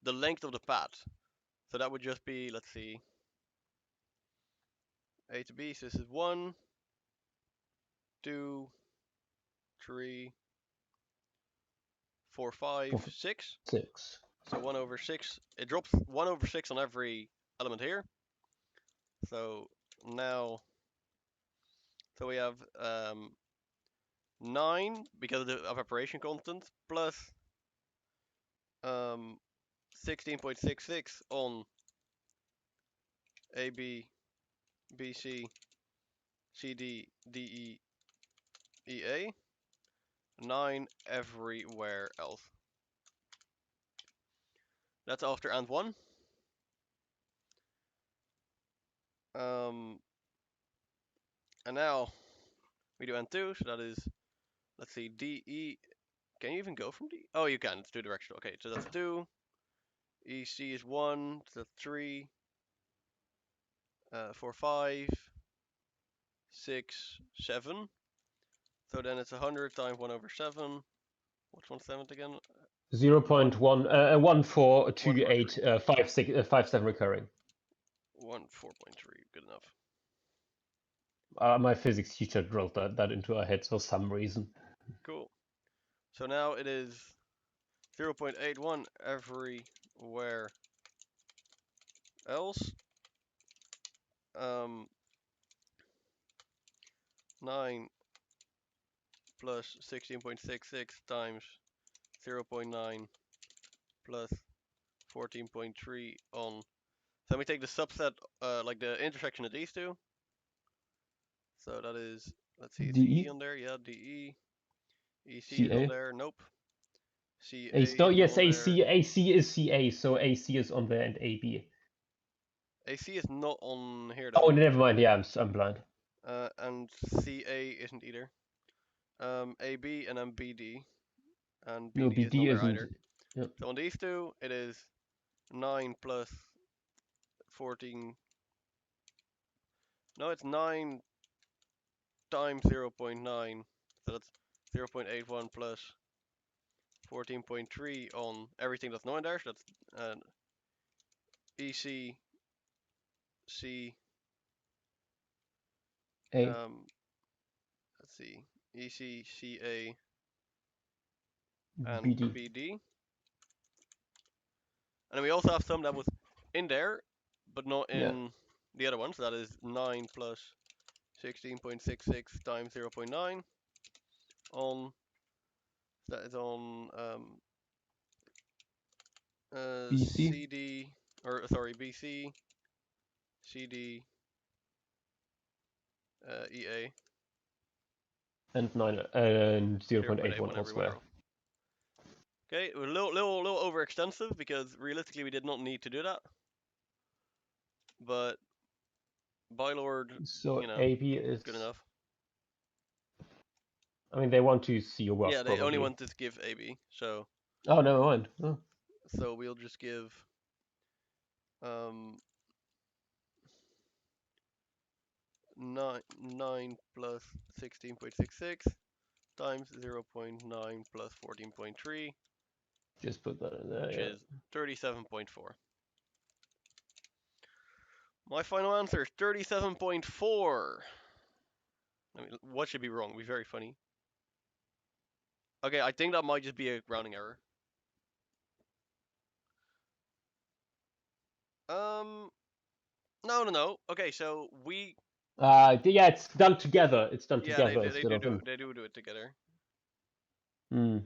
the length of the path. So that would just be, let's see, A to B. So this is 1, 2, 3, 4, 5, 6. 6. So 1 over 6. It drops 1 over 6 on every element here. So now, so we have 9 because of the evaporation constant plus 16.66 on A, B, B, C, C, D, D, E, E, A. 9 everywhere else. That's after and 1. And now we do and 2, so that is, let's see, D, E. Can you even go from D? Oh, you can. It's 2 directional. Okay, so that's 2. E, C is 1. So that's 3. 4, 5. 6, 7. So then it's 100 times 1 over 7. What's 1/7 again? 0.1428 57 recurring. 1, 4.3. Good enough. My physics teacher drilled that into our heads for some reason. Cool. So now it is 0.81 everywhere else. 9 plus 16.66 times 0.9 plus 14.3 on. So we take the subset, like the intersection of these two. So that is, let's see, is DE? E on there? Yeah, DE. EC is CA? on there? Nope. CA yes, is not on AC there. AC is CA, so AC is on there and AB. AC is not on here though. Oh, never mind. Yeah, I'm blind. And CA isn't either. AB and then BD. And No, BD isn't on BD there isn't. either. Yep. So on these two, it is 9 plus 14. No, it's 9 times 0.9. So that's 0.81 plus 14.3 on everything that's not in there. So that's EC C. A. Let's see. EC CA and BD. BD. And then we also have some that was in there, but not in the other one. So that is 9 plus 16.66 times 0.9 on. That is on BC. CD, or sorry, BC, CD, EA. And 9 and 0.81 0.81 elsewhere. everywhere. Okay, a little overextensive because realistically we did not need to do that. But Bylord, So you know, AB is good enough. I mean, they want to see your work. Yeah, they probably. only want to give AB, so Oh, never mind. Oh. so we'll just give 9 plus 16.66 times 0.9 plus 14.3, Just put that in there. which Yeah. is 37.4. My final answer is 37.4. I mean, what should be wrong? It'd be very funny. Okay, I think that might just be a rounding error. No. Okay, so we. Yeah, it's done together. It's done Yeah, together instead of they do it together. Hmm.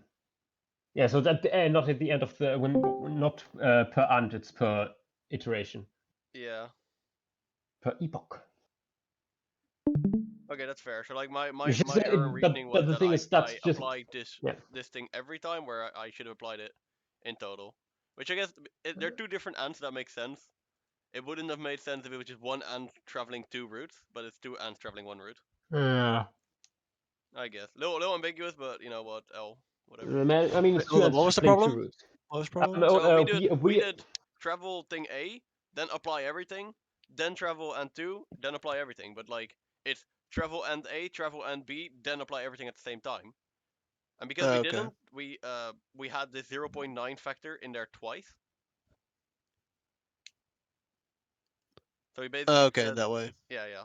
Yeah, so that not at the end of the not per ant, it's per iteration, Yeah. per epoch. Okay, that's fair. So like my Which is, error in reasoning was but the that thing is, that's I just applied this yeah. this thing every time where I should have applied it in total. Which I guess they're two different ants, that makes sense. It wouldn't have made sense if it was just one ant traveling 2 routes, but it's 2 ants traveling 1 route. Yeah. I guess. Little ambiguous, but you know what? Whatever. I mean, it's Hold two on, what was the traveling problem? two routes. What was the problem? So we we did travel thing A, then apply everything, then travel and 2, then apply everything. But like it's travel and A, travel and B, then apply everything at the same time. And because we Okay. didn't, we had this 0.9 factor in there twice. So we basically Okay, said, that way. yeah.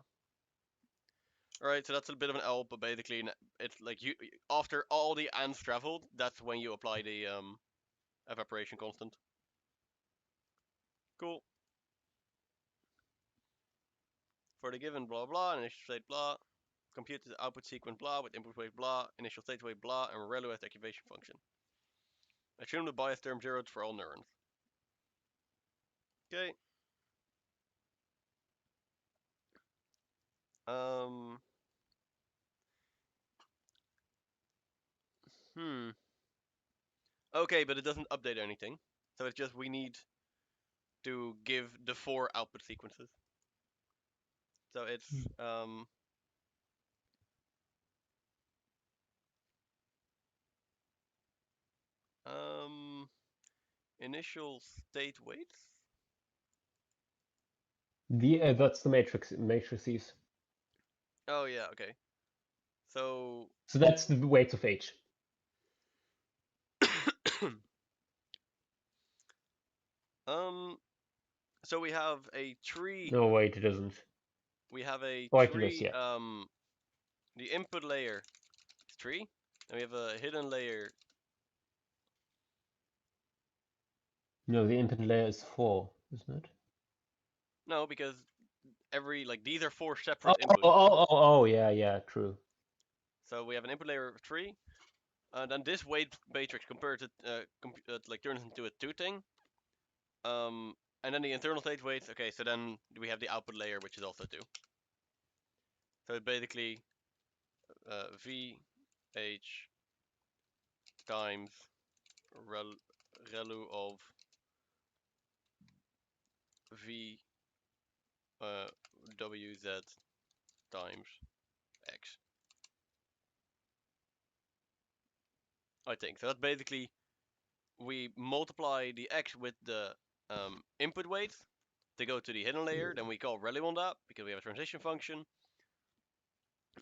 Alright, so that's a bit of an L, but basically it's like you after all the ants traveled, that's when you apply the evaporation constant. Cool. For the given blah blah, initial state blah, compute the output sequence blah with input wave blah, initial state wave blah, and ReLU as the activation function. Assume the bias term zeroed for all neurons. Okay. Okay, but it doesn't update anything. So it's just we need to give the 4 output sequences. So it's initial state weights. That's the matrices. Oh yeah, okay. So that's the weights of H. so we have a tree. No, wait, it isn't. We have a Whiteness, tree. yeah. The input layer is 3. Then we have a hidden layer. No, the input layer is 4, isn't it? No, because these are 4 separate inputs. Oh, yeah, true. So we have an input layer of 3. Then this weight matrix compared to turns into a 2 thing. And then the internal state weights. Okay, so then we have the output layer, which is also 2. So it's basically VH times ReLU of V WZ times X. I think so. That's basically we multiply the X with the input weights to go to the hidden layer, then we call relu on that because we have a transition function,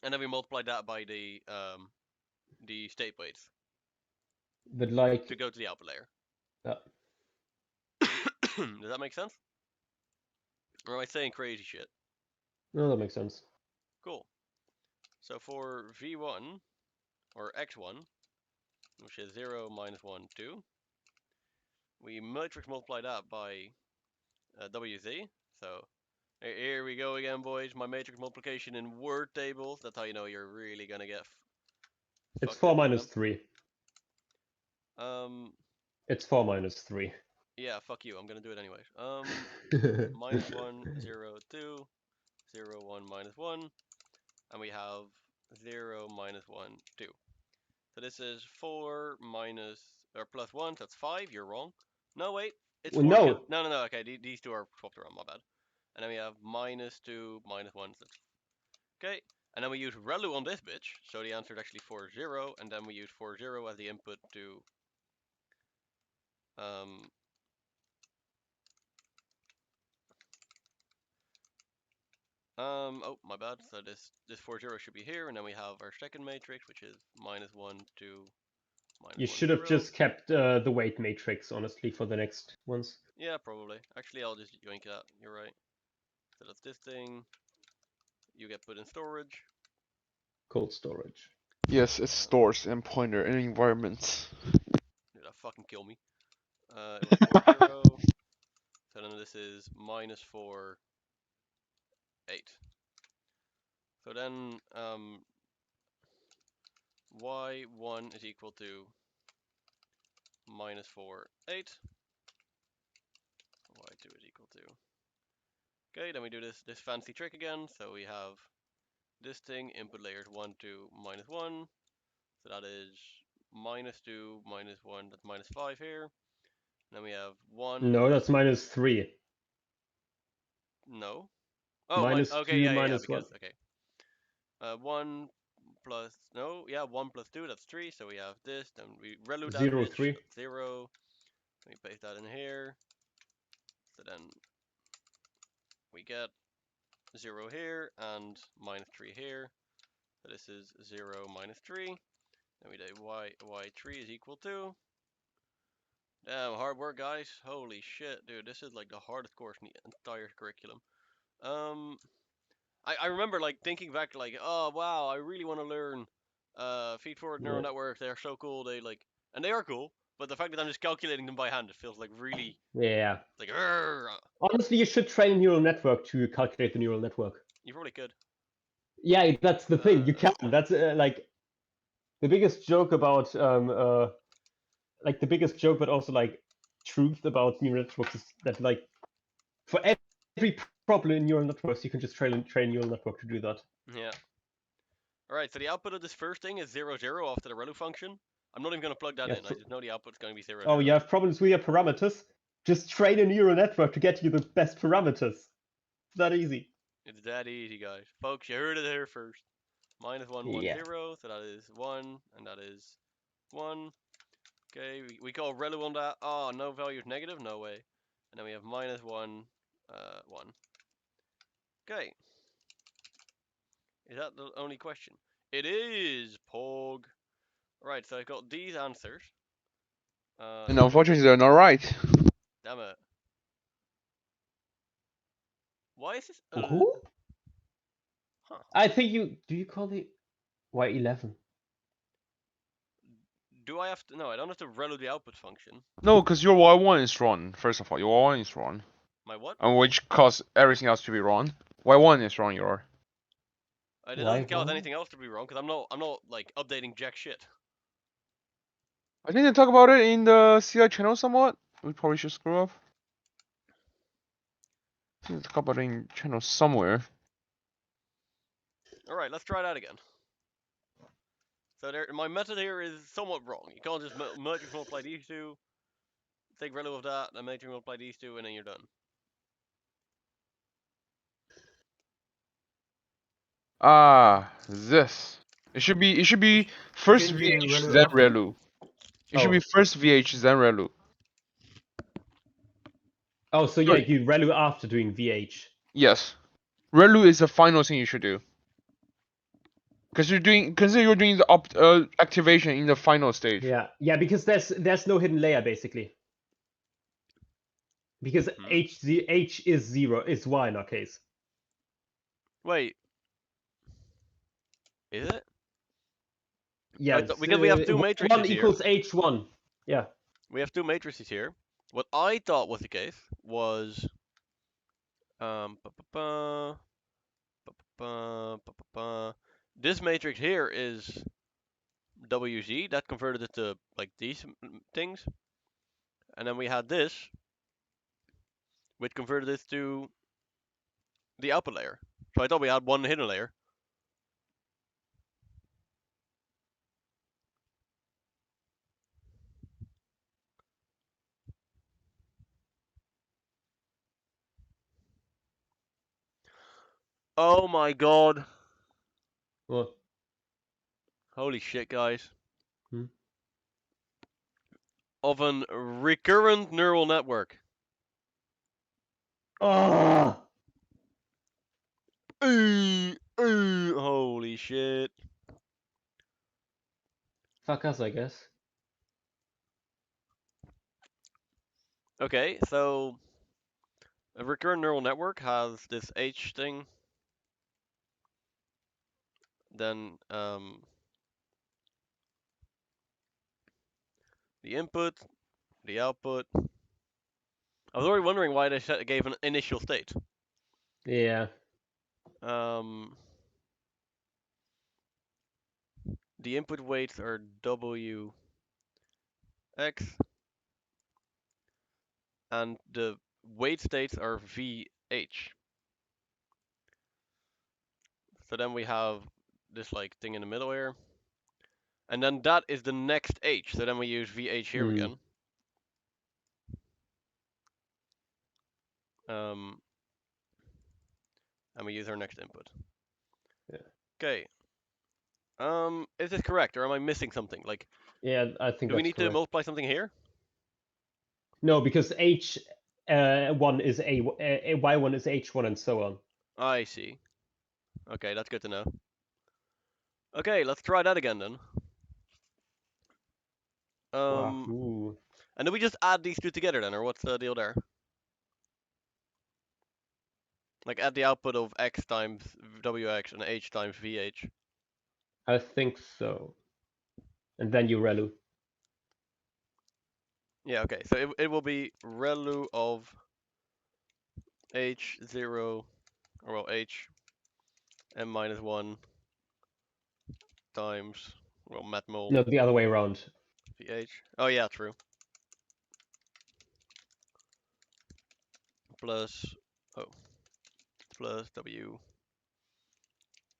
and then we multiply that by the state weights But like, to go to the output layer. Yeah. Does that make sense? Or am I saying crazy shit? no, that makes sense. Cool. So for v1 or x1, which is 0, minus 1, 2, we matrix multiply that by WZ. So here we go again, boys. My matrix multiplication in word tables. That's how you know you're really gonna get. It's fucked 4 up with minus 3. them. It's 4 minus 3. Yeah, fuck you. I'm gonna do it anyways. Minus 1, 0, 2, 0, 1, minus 1, and we have 0, minus 1, 2. So this is 4 minus or plus 1. So that's 5. You're wrong. No, wait. It's Well, 4. no. No. Okay, these two are swapped around. My bad. And then we have minus 2, minus 1. So that's okay. And then we use relu on this bitch. So the answer is actually 4, 0. And then we use 4, 0 as the input to oh, my bad. So this 4, 0 should be here, and then we have our second matrix, which is minus 1, 2, minus You 1, should have 0. just kept the weight matrix, honestly, for the next ones. Yeah, probably. Actually, I'll just yoink that. You're right. So that's this thing. You get put in storage. Cold storage. Yes, it stores and pointer in environments. Dude, that fucking kill me. It was 4, 0. So then this is minus 4, 8. So then y1 is equal to minus 4, 8. y2 is equal to. Okay, then we do this fancy trick again. So we have this thing, input layers 1, 2, minus 1. So that is minus 2, minus 1, that's minus 5 here. And then we have 1. No, that's minus 3. No. Oh, Minus okay, 2 yeah, minus because, 1. okay. 1 plus, no, yeah, 1 plus 2, that's 3. So we have this, then we relu that 0, bitch, 3. that's 0. Let me paste that in here. So then we get 0 here and minus 3 here. So this is 0 minus 3. Then we do y3 is equal to. Damn, hard work, guys. Holy shit, dude. This is like the hardest course in the entire curriculum. I remember like thinking back like, oh wow, I really want to learn feed-forward neural Yeah. networks. They're so cool. And they are cool. But the fact that I'm just calculating them by hand, it feels like really Yeah. like, "Argh." Honestly, you should train a neural network to calculate the neural network. You probably could. Yeah, that's the thing. You can. That's like the biggest joke about like the biggest joke, but also like truth about neural networks is that like for every problem in neural networks, you can just train a neural network to do that. Yeah. Alright, so the output of this first thing is 0, 0 after the relu function. I'm not even going to plug that Yeah, in. I just know the output's going to be 0, Oh, 0. you have problems with your parameters? Just train a neural network to get you the best parameters. It's that easy. It's that easy, guys. Folks, you heard it here first. Minus 1, 1, Yeah. 0. So that is 1, and that is 1. Okay, we call relu on that. Oh, no value is negative? No way. And then we have minus 1, 1. Okay. Is that the only question? It is, Pog. Right, so I've got these answers. And unfortunately, they're not right. Damn it. Why is this? Who? Huh. I think do you call it Y11? Do I have to? No, I don't have to relu the output function. No, because your Y1 is wrong. First of all, your Y1 is wrong. My what? And which causes everything else to be wrong. Y1 is wrong, your. It doesn't cause Y1? anything else to be wrong because I'm not like updating jack shit. I didn't talk about it in the CI channel somewhat. We probably should screw up. I think talk about it in channel somewhere. All right, let's try that again. So my method here is somewhat wrong. You can't just matrix multiply these two, take relu of that, then matrix multiply these two, and then you're done. This. It should be first Can you VH relu then after? relu. It should Oh. be first VH then relu. Oh, so yeah, Sorry. you ReLU after doing VH. Yes. ReLU is the final thing you should do. Because you're doing the activation in the final stage. Yeah, yeah, because there's no hidden layer basically. Because Hmm. H is 0, is Y in our case. Wait. Is it? Yeah, because we have two one matrices here. equals H1. Yeah. We have two matrices here. What I thought was the case was this matrix here is WZ that converted it to like these things, and then we had this, which converted it to the output layer. So I thought we had one hidden layer. Oh my god! What? Holy shit, guys! Hmm? Of a recurrent neural network. Oh! Holy shit! Fuck us, I guess. Okay, so a recurrent neural network has this H thing, then the input, the output. I was already wondering why they gave an initial state. Yeah. The input weights are WX, and the weight states are VH. So then we have this like thing in the middle here. And then that is the next H. So then we use VH here Hmm. again. And we use our next input. Yeah. Okay. Is this correct, or am I missing something? Like, Yeah, I think do we that's need to correct. multiply something here? No, because H1 is Y1 is H1 and so on. I see. Okay, that's good to know. Okay, let's try that again then. Wahoo. And do we just add these two together then, or what's the deal there? Like add the output of X times WX and H times VH. I think so. And then you ReLU. Yeah, okay, so it will be ReLU of H0, or well, H m minus 1 times, well, matmul No, the other way around. VH. Oh yeah, true. Plus, plus W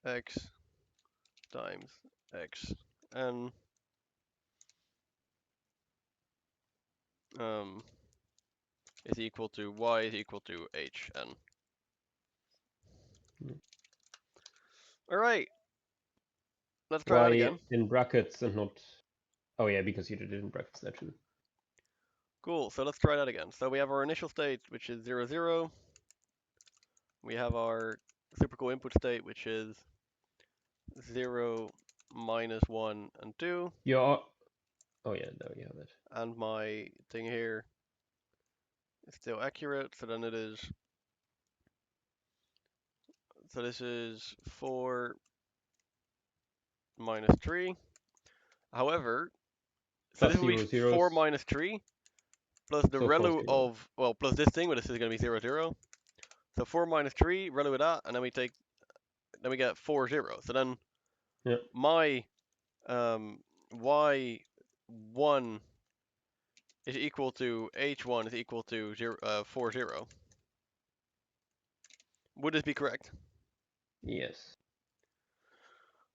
X times X n is equal to Y is equal to H n. Alright. Let's try that Why again. in brackets and not... Oh yeah, because you did it in brackets there too. Cool, so let's try that again. So we have our initial state, which is 0, 0. We have our super cool input state, which is 0, minus 1, and 2. You're... Oh yeah, no, you have it. And my thing here is still accurate, so then it is... So this is 4 minus 3. However, so Plus this will be 0, 4 zeros. minus 3 plus the So 4, ReLU 0. of, well, plus this thing, but this is going to be 0, 0. So 4 minus 3, ReLU of that, and then we take, then we get 4, 0. So then Yeah. my Y1 is equal to H1 is equal to 4, 0. Would this be correct? Yes.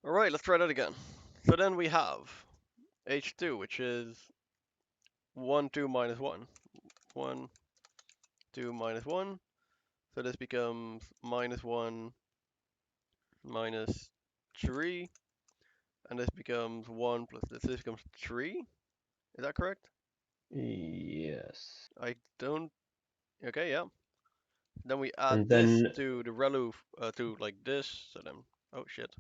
Alright, let's try that again. So then we have H2, which is 1, 2, minus 1. 1, 2, minus 1. So this becomes minus 1, minus 3. And this becomes 1 plus this. This becomes 3. Is that correct? Yes. I don't Okay, yeah. Then we add And this then- to the relu to like this. So then, oh shit.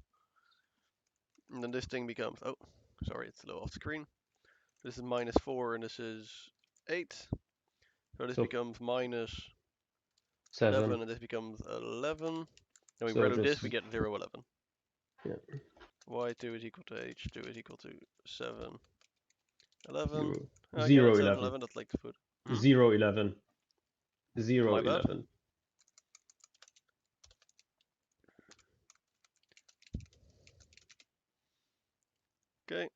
And then this thing becomes, oh, sorry, it's a little off screen. This is -4 and this is 8. So this So- becomes -11 7. and this becomes 11. Then we So relu this, just- we get 0, 11. Yeah. y2 is equal to h2 is equal to 7, 11. 0. Okay, 0, that's 11. 11, that's like the food. Hmm? 0, 11. 0, My bad. 11. Okay.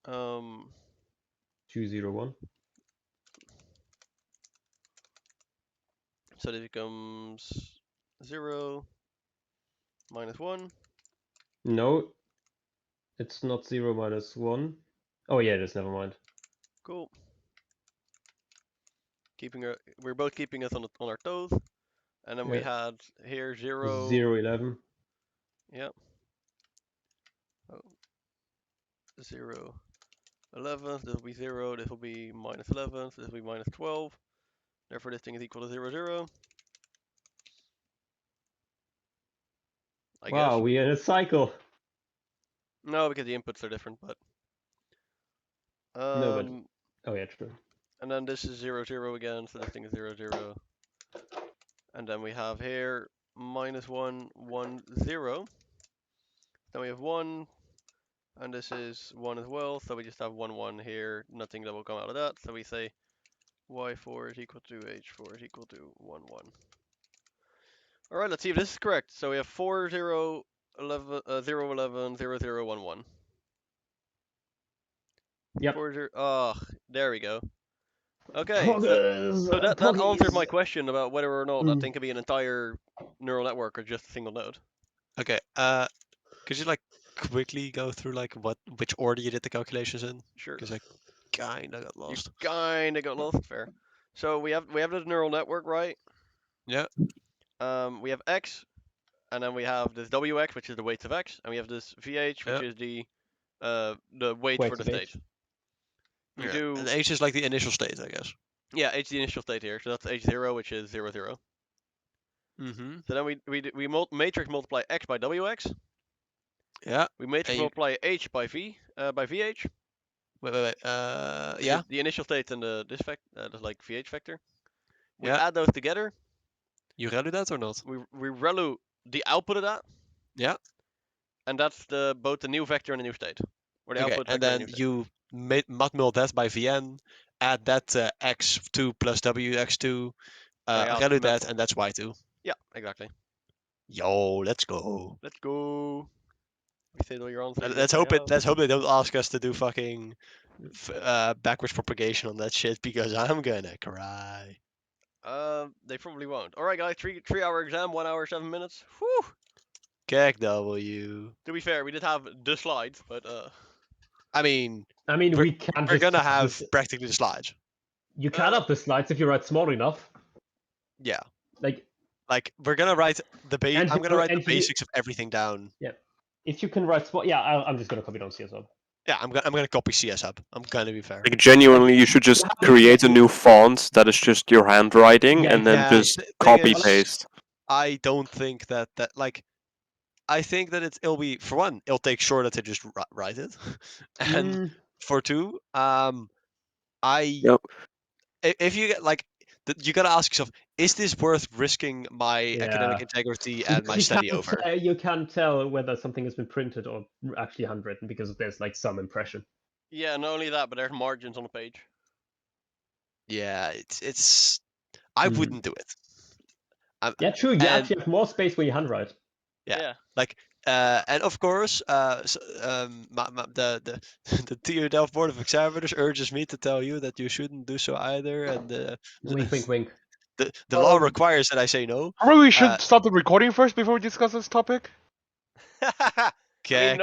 2, 0, 1. So this becomes 0, -1. No. It's not 0 minus 1. Oh yeah, it is, never mind. Cool. We're both keeping us on our toes. And then we Yeah. had here 0. 0, 11. Yeah. Oh. 0, 11. This will be 0. This will be -11. So this will be -12. Therefore, this thing is equal to 0, 0. I Wow, guess. we're in a cycle. No, because the inputs are different, but. No, but- Oh yeah, true. And then this is 0, 0 again, so this thing is 0, 0. And then we have here -1, 1, 0. Then we have 1, and this is 1 as well, so we just have 1, 1 here, nothing that will come out of that. So we say y4 is equal to h4 is equal to 1, 1. Alright, let's see if this is correct. So we have 4, 0, 11, 0, 11, 0, 0, 1, 1. Yep. 4, 0, oh, there we go. Okay, Poggers, so that answered my poggies. question about whether or not that Mm. thing could be an entire neural network or just a single node. Okay. Could you like quickly go through like which order you did the calculations in? Sure. Because I kinda got lost. You kinda got lost. Fair. So we have this neural network, right? Yeah. We have x, and then we have this wx, which is the weights of x, and we have this vh, which Yeah. is the weight Weights for the of h. state. We Yeah. do And H is like the initial state, I guess. yeah, h is the initial state here, so that's h0, which is 0, 0. Mm-hmm. So then we matrix multiply x by wx. Yeah. We matrix And you- multiply h by vh. Wait. Which Yeah. is the initial state and the like vh vector. We Yeah. add those together. You relu that or not? We relu the output of that. Yeah. And that's both the new vector and the new state. Or the Okay. output And vector then the new state. you modmul that by Vn, add that to x2 plus wx2, Yeah, relu that, multiple. and that's y2. Yeah, exactly. Yo, let's go. Let's go. We said all your answers. Let's hope they don't ask us to do fucking backwards propagation on that shit because I'm gonna cry. They probably won't. All right, guys. 3-hour exam, 1 hour 7 minutes. Whew. Kek W. To be fair, we did have the slides, but I mean, I mean, We're- we can't. we're just gonna cut have this- practically the slides. You can up the slides if you write small enough. Yeah. Like, We're gonna write the And I'm you- gonna write the and you- basics of everything down. if you can write small, yeah, I'm just gonna copy down CSL. Yeah, I'm gonna copy CS up. I'm gonna be fair. Like genuinely, you should just create a new font that is just your handwriting, Yeah, and then yeah, just the thing copy is- paste. I don't think that like. I think that it'll be for one, it'll take shorter to just write it, and for two, Yep. if you get like, you gotta ask yourself, is this worth risking my academic Yeah. integrity and my study can't over? tell- you can't tell whether something has been printed or actually handwritten because there's like some impression. yeah, not only that, but there's margins on the page. Yeah, it's. I Mhm. wouldn't do it. Yeah, true. You And- actually have more space when you handwrite. Yeah. And of course, the the TU Delft Board of Examiners urges me to tell you that you shouldn't do so either, and Wink, wink, wink. the law requires that I say no. Probably we should Uh, stop the recording first before we discuss this topic. Okay.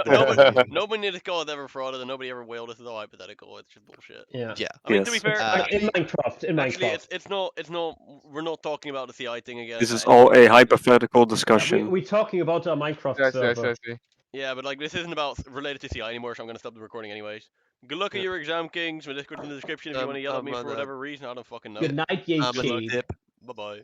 Nobody in this call has ever frauded, and nobody ever wailed. This is all hypothetical. It's just bullshit. Yeah. Yeah. I mean, to be Yes. fair, In Minecraft, actually, it's not. We're not talking about the CI thing again. This is by any all a means. hypothetical discussion. We're talking about our Minecraft Yes, server. yes. Yeah, but like this isn't about related to CI anymore, so I'm gonna stop the recording anyways. Good luck at Yeah. your exam, Kings. My Discord's in the description if you want to yell at me for on a- whatever reason. I don't fucking know. Good night, I'm a Yankee. dip. Bye bye.